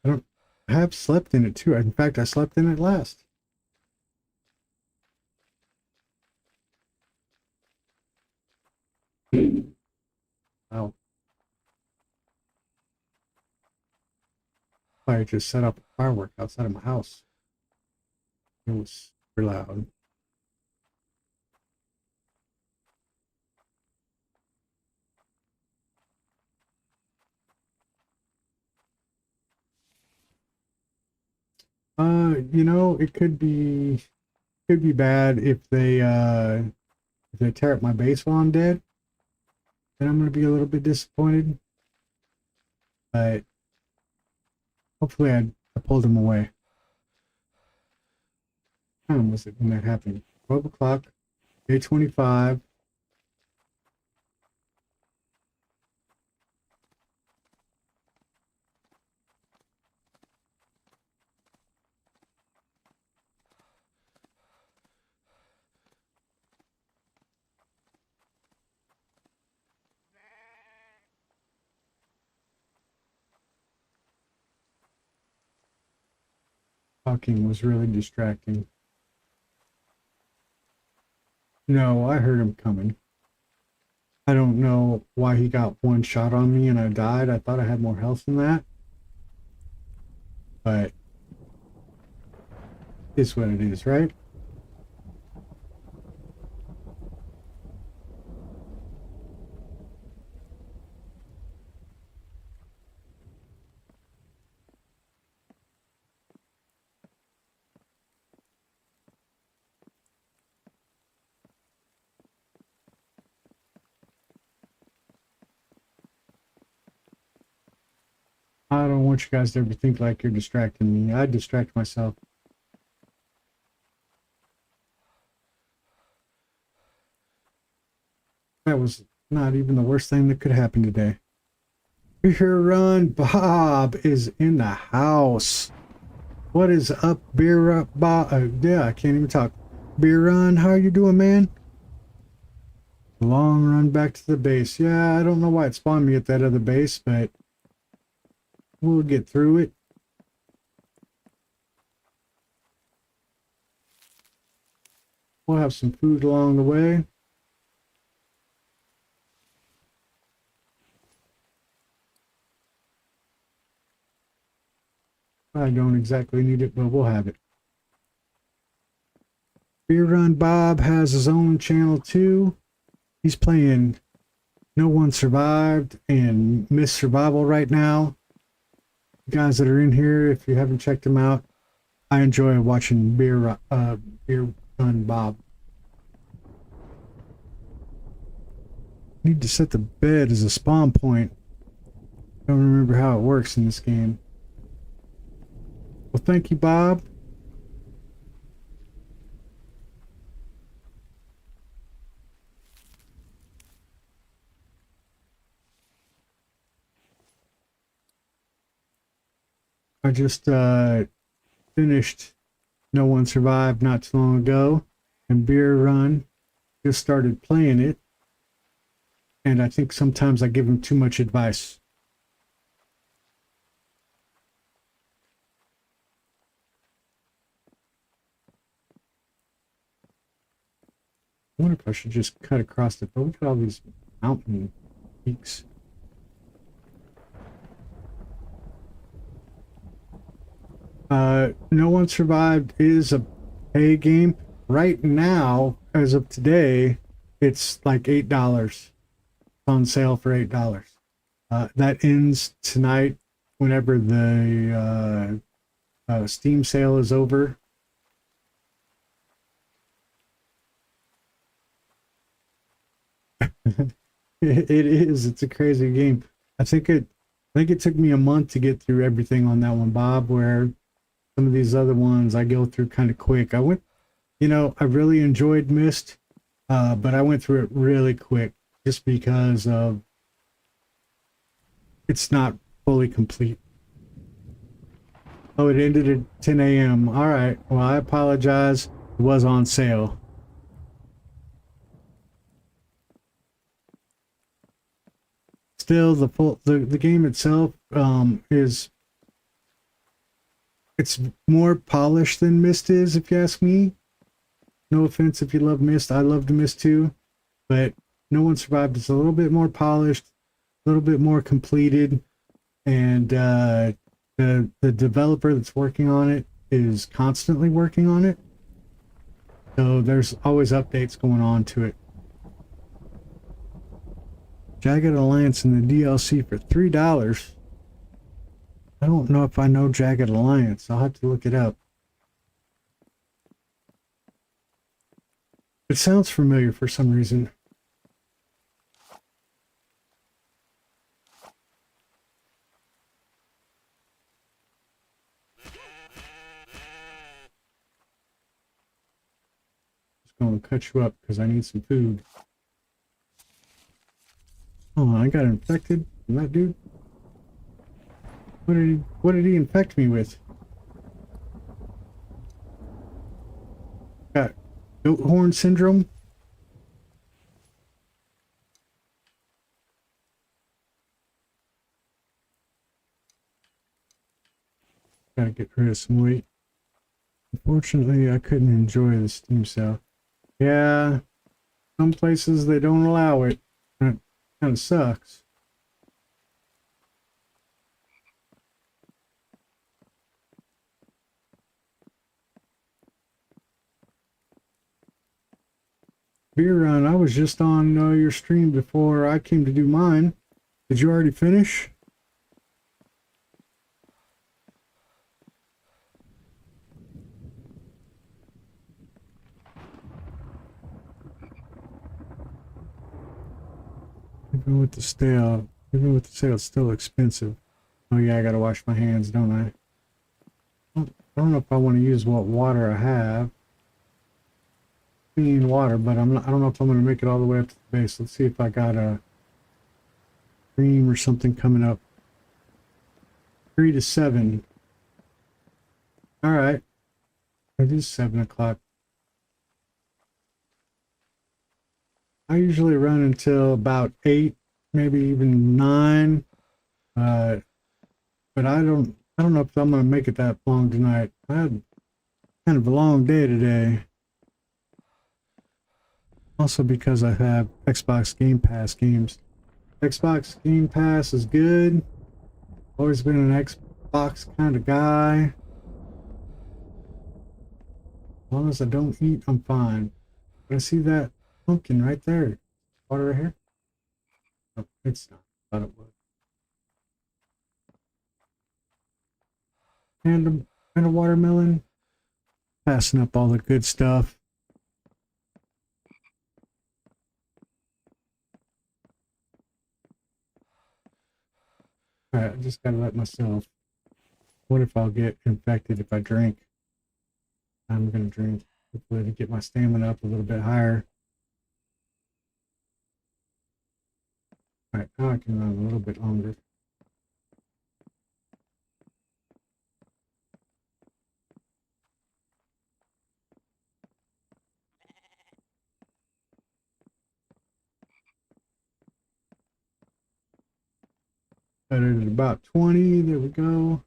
I have slept in it too. In fact, I slept in it last. Wow. I just set up a firework outside of my house. It was super loud. You know, it could be bad if they tear up my base while I'm dead. Then I'm gonna be a little bit disappointed. But hopefully I pulled him away. What time was it when that happened? 12 o'clock, day 25. Talking was really distracting. No, I heard him coming. I don't know why he got one shot on me and I died. I thought I had more health than that. But it's what it is, right? I don't want you guys to ever think like you're distracting me. I distract myself. That was not even the worst thing that could happen today. Beer Run Bob is in the house. What is up, Beer Run Bob? Yeah, I can't even talk. Beer Run, how are you doing, man? Long run back to the base. Yeah, I don't know why it spawned me at that other base, but we'll get through it. We'll have some food along the way. I don't exactly need it, but we'll have it. Beer Run Bob has his own channel too. He's playing No One Survived and Miss Survival right now. You guys that are in here, if you haven't checked him out, I enjoy watching Beer Run Bob. Need to set the bed as a spawn point. Don't remember how it works in this game. Well, thank you, Bob. I just finished No One Survived not too long ago, and Beer Run just started playing it, and I think sometimes I give him too much advice. I wonder if I should just cut across it, but look at all these mountain peaks. No One Survived is a pay game. Right now, as of today, it's like $8. It's on sale for $8. That ends tonight whenever the Steam sale is over. It is. It's a crazy game. I think it took me a month to get through everything on that one, Bob, where some of these other ones I go through kind of quick. I really enjoyed Myst, but I went through it really quick just because of it's not fully complete. Oh, it ended at 10 a.m. All right. Well, I apologize. It was on sale. Still, the game itself is it's more polished than Myst is, if you ask me. No offense if you love Myst, I love the Myst too, but No One Survived is a little bit more polished, a little bit more completed, and the developer that's working on it is constantly working on it, so there's always updates going on to it. Jagged Alliance in the DLC for $3. I don't know if I know Jagged Alliance. I'll have to look it up. It sounds familiar for some reason. Just going to cut you up because I need some food. Oh, I got infected from that dude. What did he infect me with? Got goat horn syndrome. Gotta get rid of some weight. Unfortunately, I couldn't enjoy the Steam sale. Yeah, some places they don't allow it. That kind of sucks. Beer Run, I was just on your stream before I came to do mine. Did you already finish? Even with the sale, it's still expensive. Oh yeah, I gotta wash my hands, don't I? I don't know if I want to use what water I have. Clean water, but I don't know if I'm going to make it all the way up to the base. Let's see if I got a cream or something coming up. 3 to 7. All right. It is 7 o'clock. I usually run until about 8, maybe even 9. But I don't know if I'm going to make it that long tonight. I had kind of a long day today. Also because I have Xbox Game Pass games. Xbox Game Pass is good. Always been an box kind of guy. As long as I don't eat, I'm fine. But I see that pumpkin right there. Water right here? Oh, it's not. I thought it was. And a watermelon. Passing up all the good stuff. Alright, I just gotta let myself. What if I'll get infected if I drink? I'm gonna drink. Hopefully to get my stamina up a little bit higher. Alright, now I can run a little bit longer. Got it at about 20. There we go.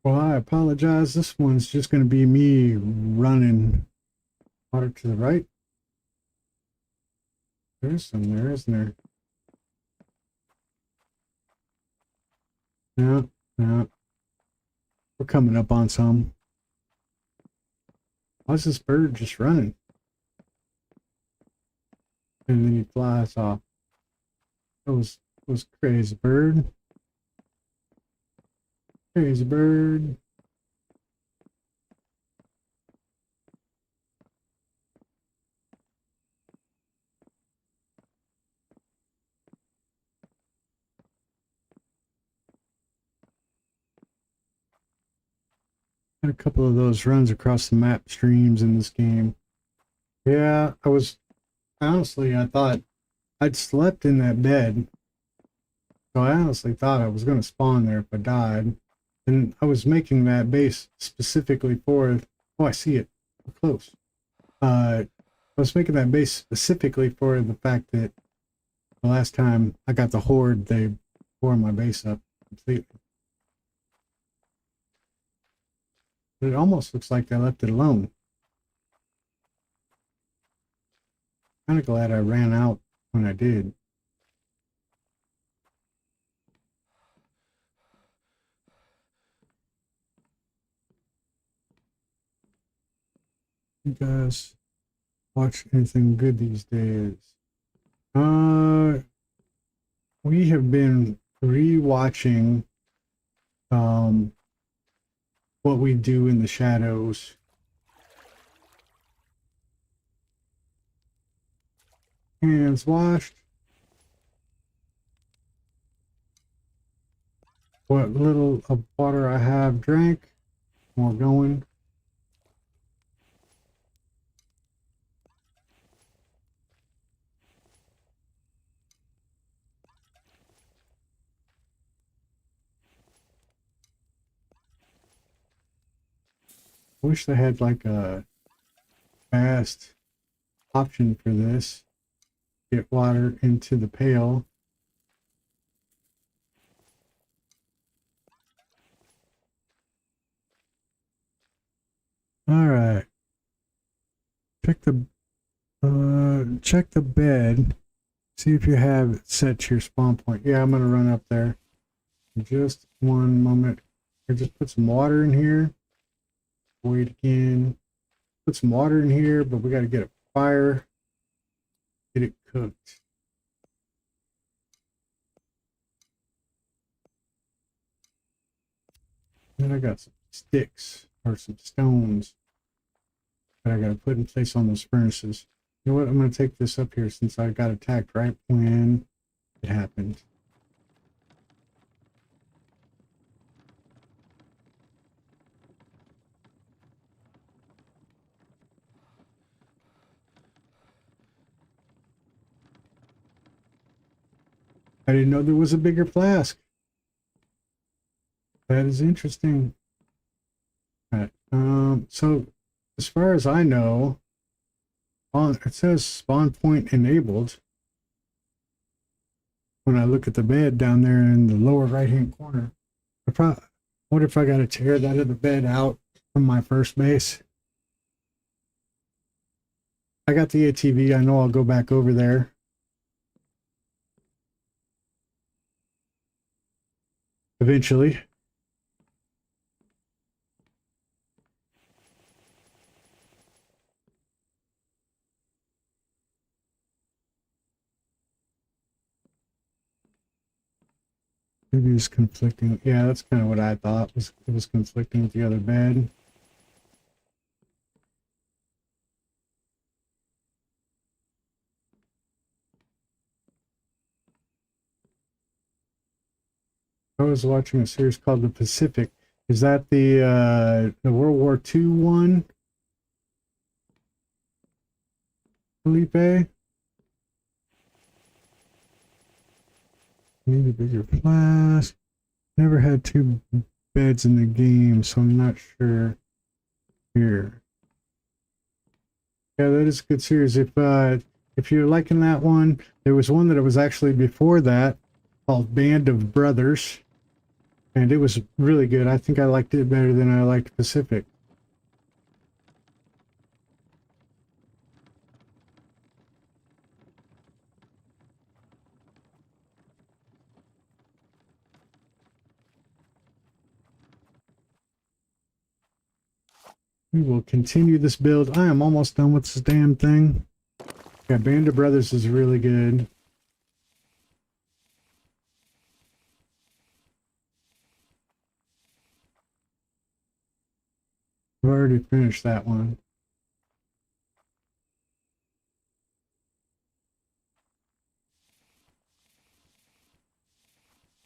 Well, I apologize. This one's just going to be me running water to the right. There's some there, isn't there? No, no. We're coming up on some. Why's this bird just running? And then he flies off. That was crazy bird. Crazy bird. Had a couple of those runs across the map streams in this game. Yeah, honestly, I thought I'd slept in that bed. So I honestly thought I was going to spawn there if I died. And I was making that base specifically for, oh, I see it close. I was making that base specifically for the fact that the last time I got the horde, they tore my base up completely. But it almost looks like they left it alone. Kind of glad I ran out when I did. You guys watch anything good these days? We have been re-watching What We Do in the Shadows. Hands washed. What little of water I have drank. More going. Wish they had like a fast option for this. Get water into the pail. All right. Check the bed. See if you have it set to your spawn point. Yeah, I'm gonna run up there. Just one moment. I just put some water in here. Wait again. Put some water in here, but we got to get a fire. Get it cooked. Then I got some sticks or some stones that I got to put in place on those furnaces. You know what? I'm going to take this up here since I got attacked right when it happened. I didn't know there was a bigger flask. That is interesting. All right. So as far as I know, it says spawn point enabled. When I look at the bed down there in the lower right hand corner, what if I got to tear that of the bed out from my first base? I got the ATV. I know I'll go back over there. eventually. Maybe it's conflicting. Yeah, that's kind of what I thought. It was conflicting with the other bed. I was watching a series called The Pacific. Is that the World War II one, Felipe? Need a bigger flask. Never had two beds in the game, so I'm not sure. Here. Yeah, that is a good series. If you're liking that one, there was one that was actually before that called Band of Brothers, and it was really good. I think I liked it better than I liked Pacific. We will continue this build. I am almost done with this damn thing. Yeah, Band of Brothers is really good. I've already finished that one.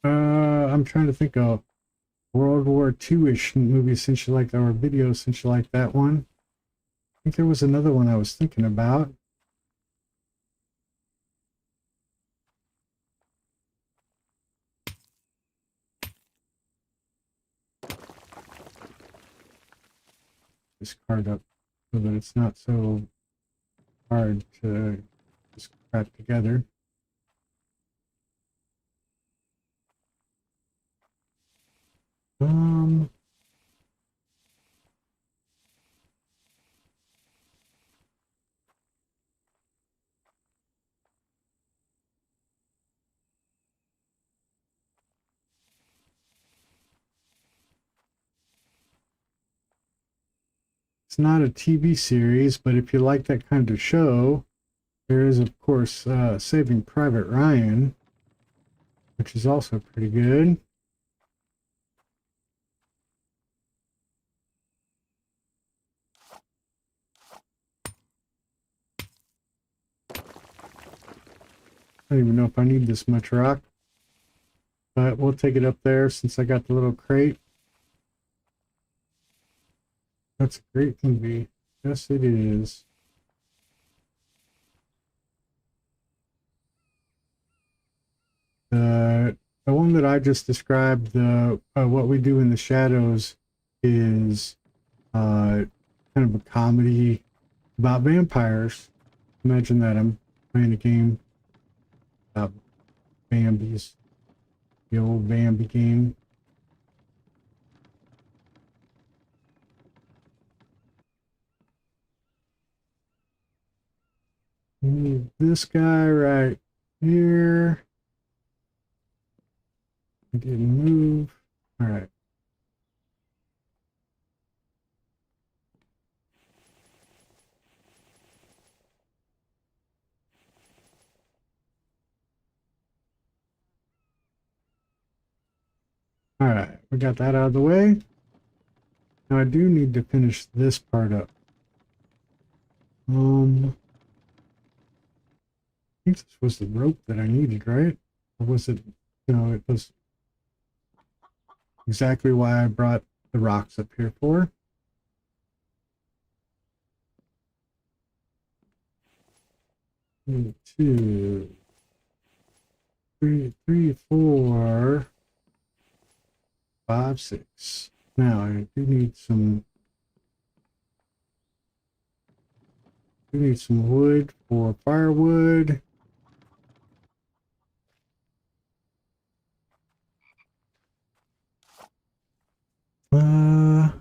I'm trying to think of World War II-ish movies since you like our video, since you like that one. I think there was another one I was thinking about. This card up so that it's not so hard to just crack together. Um, it's not a TV series, but if you like that kind of show, there is, of course, Saving Private Ryan, which is also pretty good. I don't even know if I need this much rock, but we'll take it up there since I got the little crate. That's a great movie. Yes, it is. The one that I just described, the What We Do in the Shadows, is kind of a comedy about vampires. Imagine that I'm playing a game about Bambi's, the old Bambi game. Move this guy right here. It didn't move. All right. All right, we got that out of the way. Now I do need to finish this part up. I think this was the rope that I needed, right? Or was it, no, it was exactly why I brought the rocks up here for. Two, three, 4, 5, 6. Now I do need some wood for firewood. I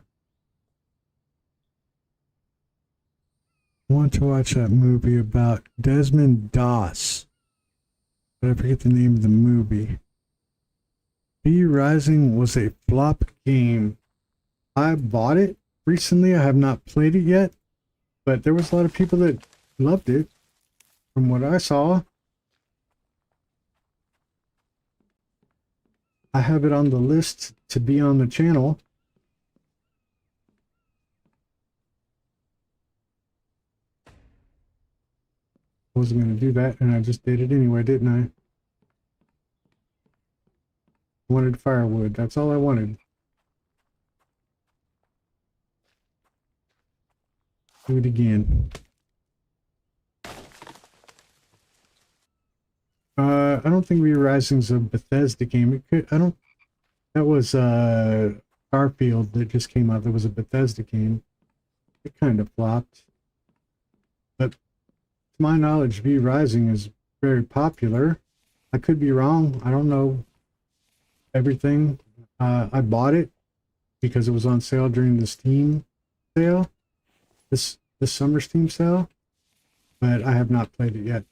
want to watch that movie about Desmond Doss, but I forget the name of the movie. V Rising was a flop game. I bought it recently. I have not played it yet, but there was a lot of people that loved it from what I saw. I have it on the list to be on the channel. I wasn't going to do that, and I just did it anyway, didn't I? Wanted firewood. That's all I wanted. Do it again. I don't think Rising's a Bethesda game. It could. I don't. That was Starfield that just came out. That was a Bethesda game. It kind of flopped. But to my knowledge, V Rising is very popular. I could be wrong. I don't know everything. I bought it because it was on sale during the Steam sale. This summer Steam sale. But I have not played it yet.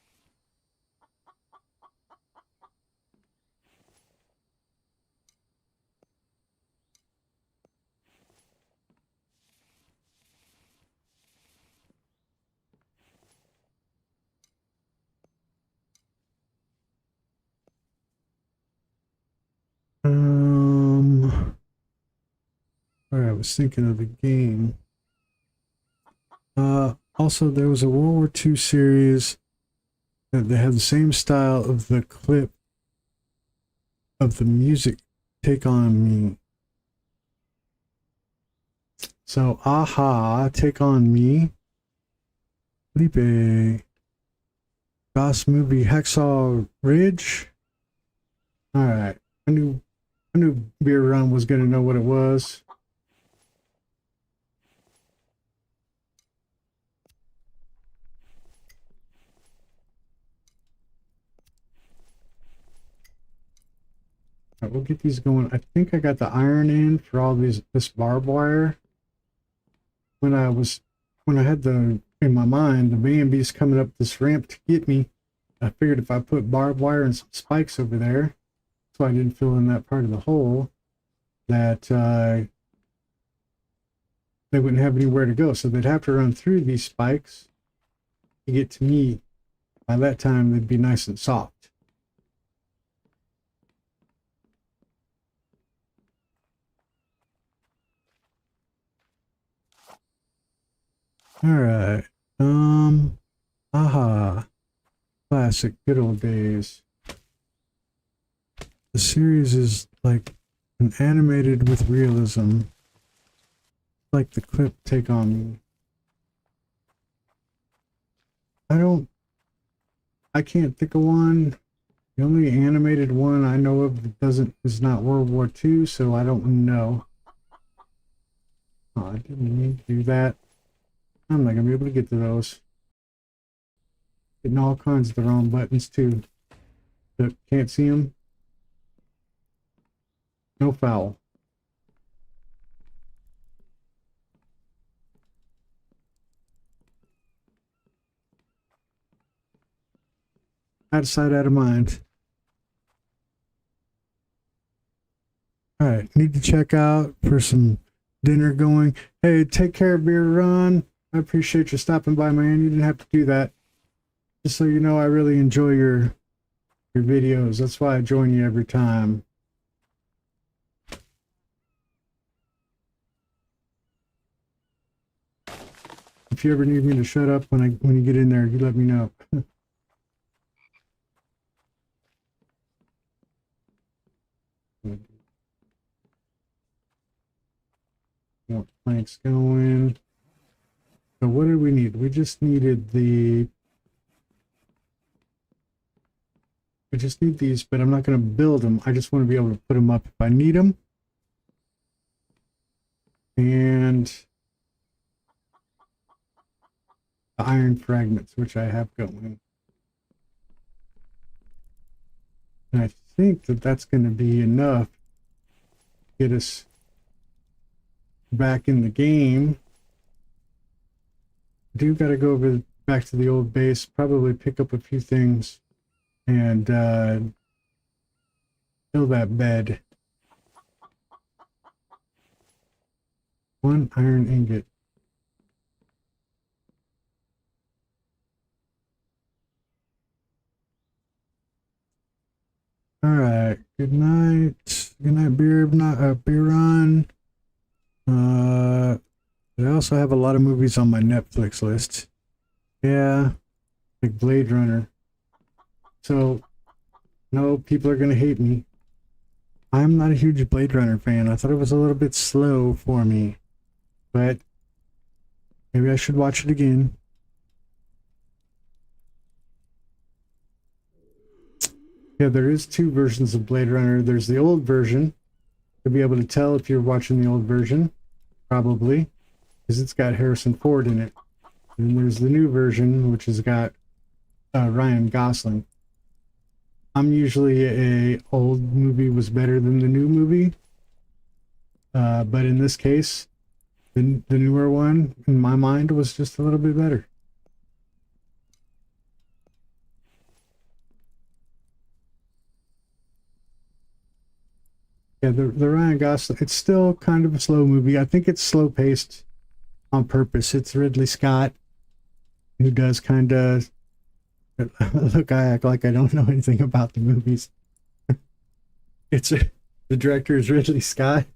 Sorry, I was thinking of the game. Also, there was a World War II series that they had the same style of the clip of the music, Take On Me. So, Aha, Take On Me. Felipe. Goss movie, Hacksaw Ridge. Alright, I knew Beer Run was going to know what it was. Alright, we'll get these going. I think I got the iron in for all this barbed wire. When I had in my mind, the Bambi's coming up this ramp to get me, I figured if I put barbed wire and some spikes over there, so I didn't fill in that part of the hole, that they wouldn't have anywhere to go. So they'd have to run through these spikes to get to me. By that time, they'd be nice and soft. All right. Aha. Classic, good old days. The series is like an animated with realism. Like the clip Take On Me. I can't think of one. The only animated one I know of that is not World War II, so I don't know. Oh, I didn't mean to do that. I'm not gonna be able to get to those. Hitting all kinds of the wrong buttons too. But can't see them. No foul. Out of sight, out of mind. Alright, need to check out for some dinner going. Hey, take care, Beer Run. I appreciate you stopping by, man. You didn't have to do that. Just so you know, I really enjoy your videos. That's why I join you every time. If you ever need me to shut up when you get in there, you let me know. More planks going. So what did we need? We just needed we just need these, but I'm not going to build them. I just want to be able to put them up if I need them. And the iron fragments, which I have going. And I think that that's going to be enough to get us back in the game. I do got to go back to the old base, probably pick up a few things and fill that bed. 1 iron ingot. All right. Good night. Good night, beer. Not beer run. I also have a lot of movies on my Netflix list. Yeah, like Blade Runner. So, no, people are gonna hate me. I'm not a huge Blade Runner fan. I thought it was a little bit slow for me, but maybe I should watch it again. Yeah, there is 2 versions of Blade Runner. There's the old version. You'll be able to tell if you're watching the old version, probably, because it's got Harrison Ford in it. And then there's the new version, which has got Ryan Gosling. I'm usually a old movie was better than the new movie, but in this case, the newer one, in my mind, was just a little bit better. Yeah, the Ryan Gosling, it's still kind of a slow movie. I think it's slow paced on purpose. It's Ridley Scott who does kind of look. I act like I don't know anything about the movies. It's the director is Ridley Scott,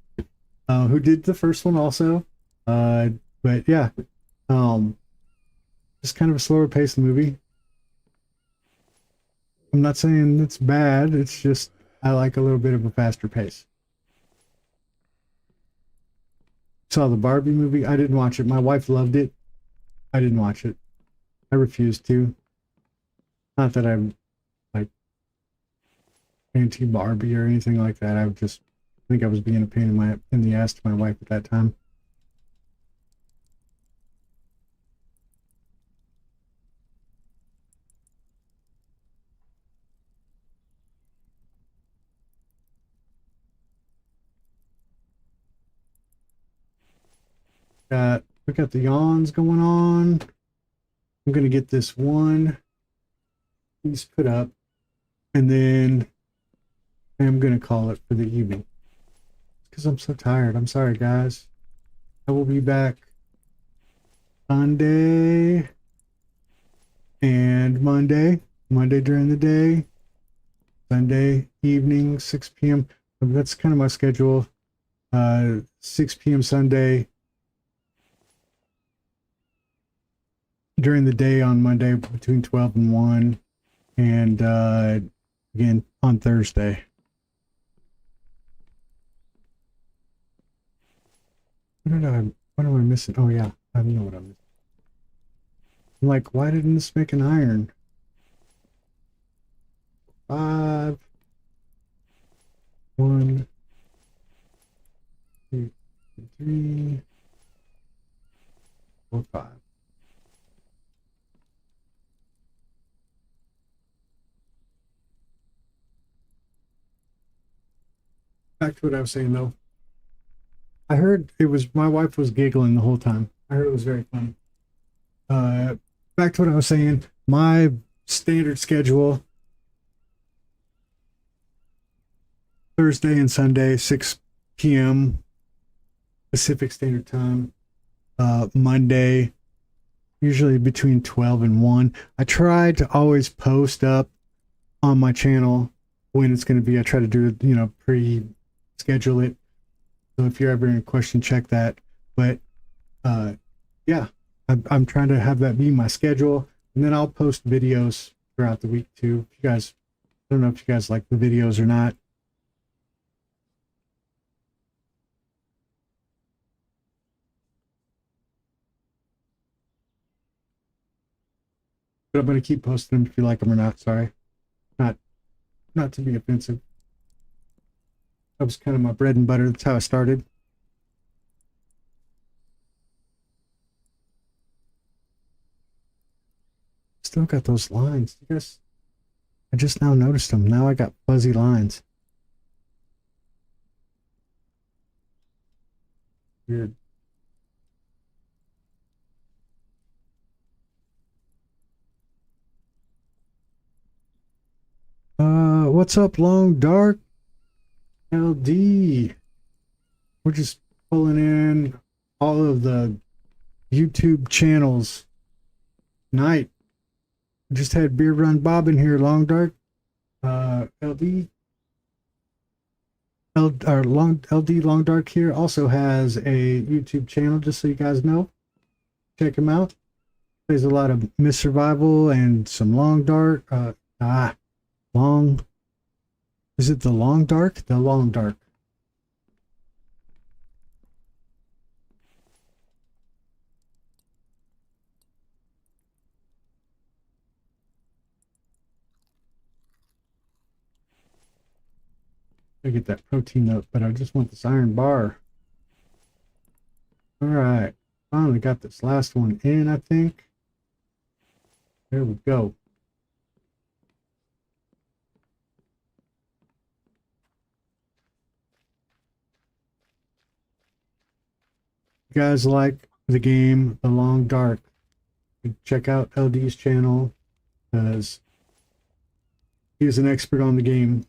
who did the first one also. But yeah, um, just kind of a slower paced movie. I'm not saying it's bad. It's just I like a little bit of a faster pace. Saw the Barbie movie. I didn't watch it. My wife loved it. I didn't watch it. I refused to. Not that I'm like anti Barbie or anything like that. I just think I was being a pain in the ass to my wife at that time. We got the yawns going on. I'm gonna get this one piece put up, and then I'm gonna call it for the evening because I'm so tired. I'm sorry, guys. I will be back Sunday and Monday. Monday during the day, Sunday evening, 6 p.m. That's kind of my schedule. 6 p.m. Sunday. During the day on Monday between 12 and 1, and again on Thursday. What am I missing? Oh yeah, I know what I'm missing. I'm like, why didn't this make an iron? 5, 1, 2, 3, 4, 5. Back to what I was saying though. I heard it was my wife was giggling the whole time. I heard it was very funny. Uh, Back to what I was saying. My standard schedule: Thursday and Sunday, 6 p.m. Pacific Standard Time. Monday, usually between 12 and 1. I try to always post up on my channel when it's going to be. I try to do it, pre-schedule it. So if you're ever in question, check that. But yeah, I'm trying to have that be my schedule, and then I'll post videos throughout the week too. If you guys, I don't know if you guys like the videos or not. But I'm going to keep posting them if you like them or not. Sorry, not not to be offensive. That was kind of my bread and butter. That's how I started. Still got those lines. You guys, I just now noticed them. Now I got fuzzy lines. Weird. What's up, Long Dark? LD. We're just pulling in, all of the YouTube channels tonight. Just had Beer Run Bob in here, Long Dark, LD, LD Long Dark here also has a YouTube channel, just so you guys know. Check him out. Plays a lot of Miss Survival and some Long Dark. Long. Is it the Long Dark? The Long Dark. I get that protein up, but I just want this iron bar. All right, finally got this last one in, I think. There we go. You guys like the game The Long Dark, check out LD's channel because he's an expert on the game.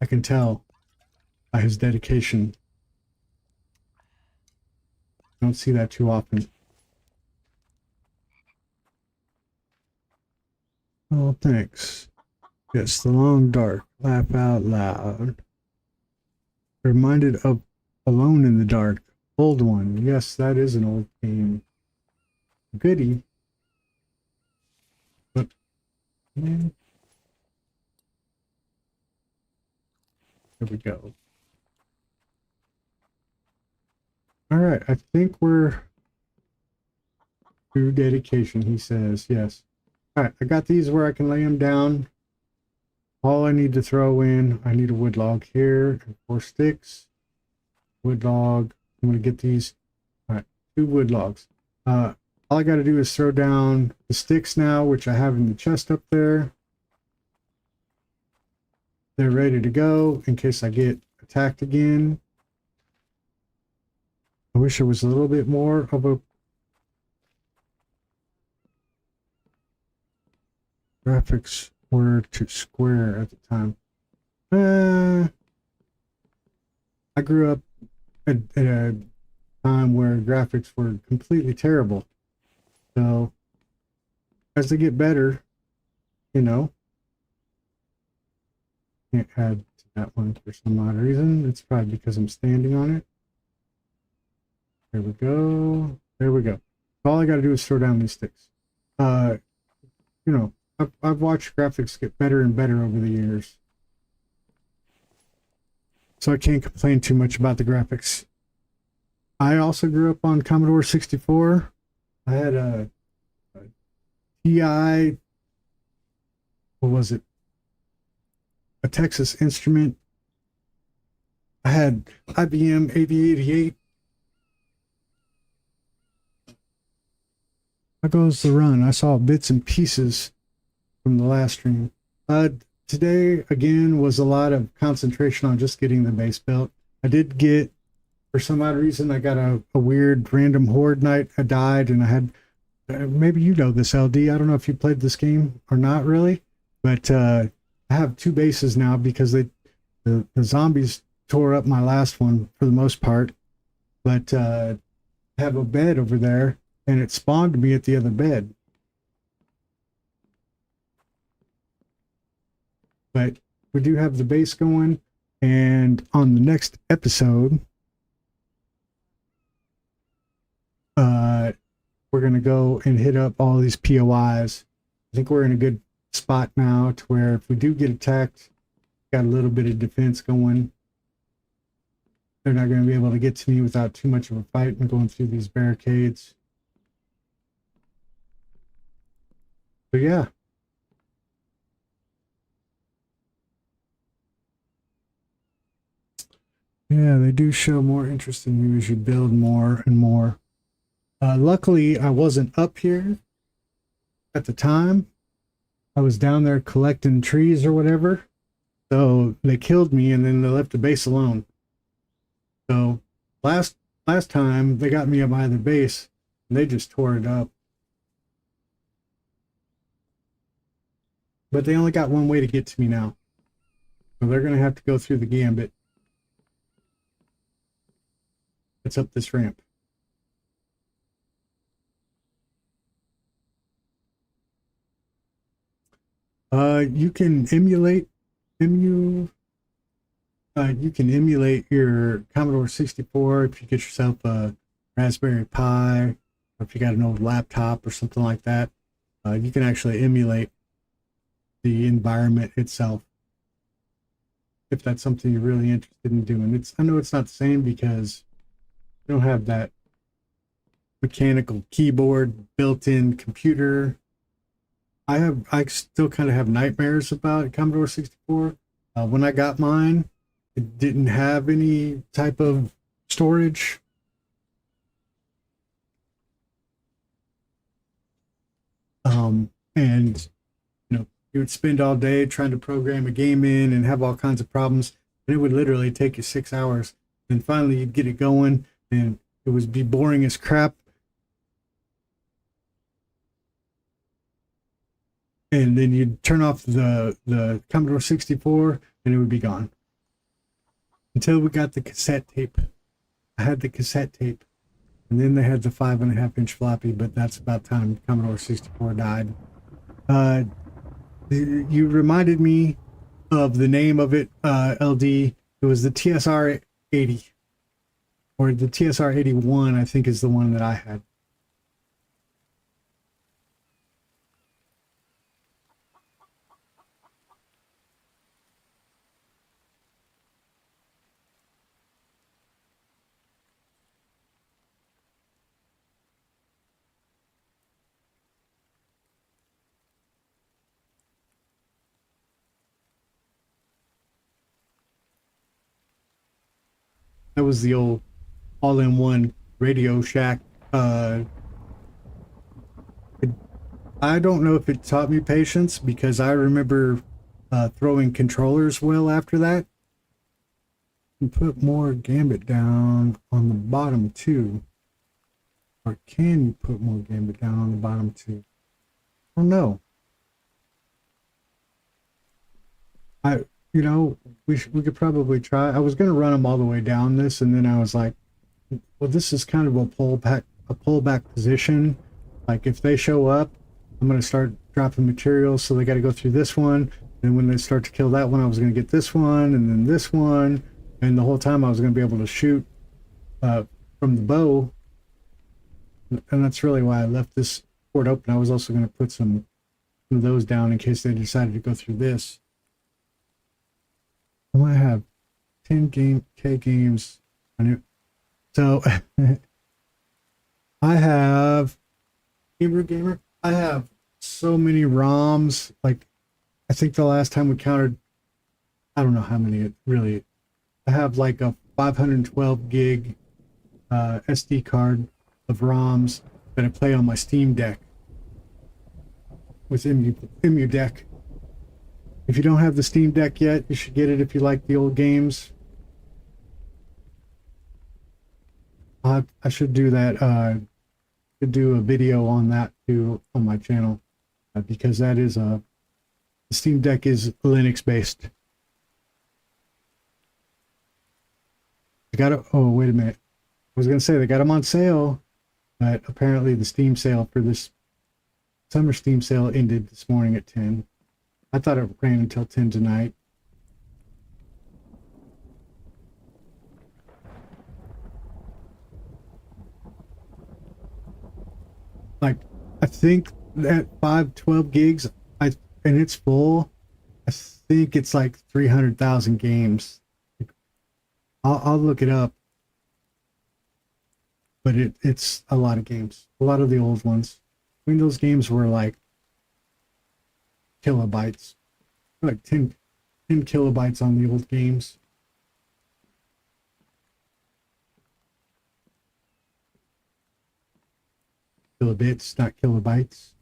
I can tell by his dedication. I don't see that too often. Oh, thanks. Yes, The Long Dark. Laugh out loud. Reminded of Alone in the Dark. Old one. Yes, that is an old game. Goodie. But, man. There we go. All right, I think we're to dedication, he says. Yes. All right, I got these where I can lay them down. All I need to throw in, I need a wood log here, and 4 sticks. Wood log. I'm going to get these. All right, 2 wood logs. All I got to do is throw down the sticks now, which I have in the chest up there. They're ready to go in case I get attacked again. I wish there was a little bit more of a graphics were to square at the time. I grew up at a time where graphics were completely terrible. So as they get better, you know, can't add to that one for some odd reason. It's probably because I'm standing on it. There we go. There we go. All I got to do is throw down these sticks. You know, I've watched graphics get better and better over the years, so I can't complain too much about the graphics. I also grew up on Commodore 64. I had a TI, what was it? A Texas Instrument. I had IBM AV88. How goes the run? I saw bits and pieces from the last stream. Today, again, was a lot of concentration on just getting the base built. I did get, for some odd reason, I got a weird random horde night. I died, and I had, maybe you know this, LD. I don't know if you played this game or not really, but I have 2 bases now because the zombies tore up my last one for the most part. But I have a bed over there, and it spawned me at the other bed. But we do have the base going, and on the next episode, we're going to go and hit up all these POIs. I think we're in a good spot now to where if we do get attacked, got a little bit of defense going. They're not going to be able to get to me without too much of a fight and going through these barricades. So yeah. Yeah, they do show more interest in you as you build more and more. Luckily, I wasn't up here at the time. I was down there collecting trees or whatever. So they killed me and then they left the base alone. So last time they got me up by the base and they just tore it up. But they only got one way to get to me now. So they're going to have to go through the gambit. Let's up this ramp. You can you can emulate your Commodore 64 if you get yourself a Raspberry Pi, or if you got an old laptop or something like that. You can actually emulate the environment itself if that's something you're really interested in doing. I know it's not the same because you don't have that mechanical keyboard, built-in computer. I still kind of have nightmares about Commodore 64. When I got mine, it didn't have any type of storage. And you would spend all day trying to program a game in and have all kinds of problems, and it would literally take you 6 hours. And finally you'd get it going, and it would be boring as crap. And then you'd turn off the Commodore 64 and it would be gone. Until we got the cassette tape. I had the cassette tape. And then they had the 5.5-inch floppy, but that's about time Commodore 64 died. You reminded me of the name of it, LD. It was the TSR 80. Or the TSR 81, I think, is the one that I had. That was the old all-in-one Radio Shack. I don't know if it taught me patience, because I remember throwing controllers well after that. And put more gambit down on the bottom too. Or can you put more gambit down on the bottom too? I don't know. We could probably try. I was going to run them all the way down this, and then I was like, well, this is kind of a pullback position. Like, if they show up, I'm going to start dropping materials, so they got to go through this one. And when they start to kill that one, I was going to get this one, and then this one, and the whole time I was going to be able to shoot from the bow. And that's really why I left this port open. I was also going to put some of those down in case they decided to go through this. I might have 10K games on it. So I have Gamer. I have so many ROMs. Like, I think the last time we counted, I don't know how many it really. I have like a 512 gig SD card of ROMs that I play on my Steam Deck with Emu Deck. If you don't have the Steam Deck yet, you should get it if you like the old games. I should do that. Could do a video on that too on my channel, because that is the Steam Deck is Linux based. I got it. Oh, wait a minute. I was gonna say they got them on sale, but apparently the Steam sale for this summer Steam sale ended this morning at 10. I thought it ran until 10 tonight. Like, I think that 512 gigs, and it's full. I think it's like 300,000 games. I'll look it up, but it's a lot of games. A lot of the old ones. I mean, those games were like kilobytes, like 10 kilobytes on the old games. Kilobits, not kilobytes.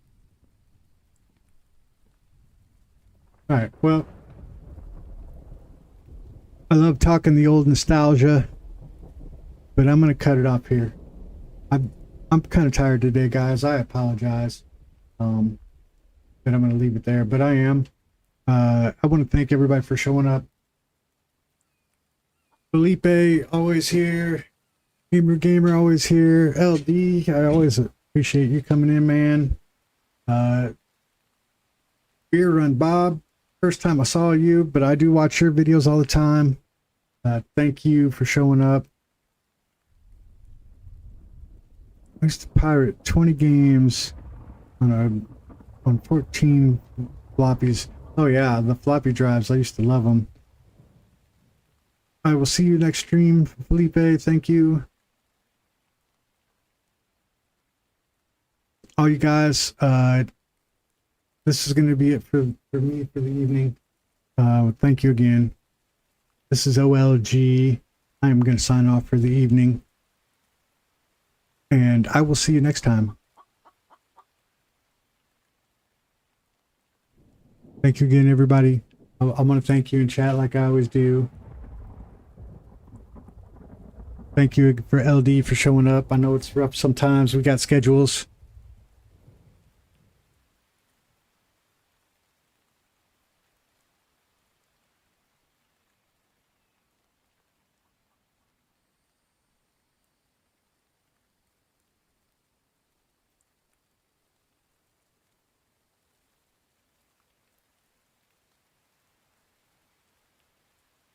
All right, well, I love talking the old nostalgia, but I'm gonna cut it off here. I'm kind of tired today, guys. I apologize. But I'm going to leave it there. But I am. I want to thank everybody for showing up. Felipe, always here. Gamer always here. LD, I always appreciate you coming in, man. Beer Run Bob, first time I saw you, but I do watch your videos all the time. Thank you for showing up. I used to pirate 20 games on 14 floppies. Oh yeah, the floppy drives, I used to love them. I will see you next stream, Felipe. Thank you. All you guys, this is going to be it for me for the evening. Thank you again. This is OLG. I am going to sign off for the evening. And I will see you next time. Thank you again, everybody. I want to thank you in chat like I always do. Thank you for LD for showing up. I know it's rough sometimes. We got schedules.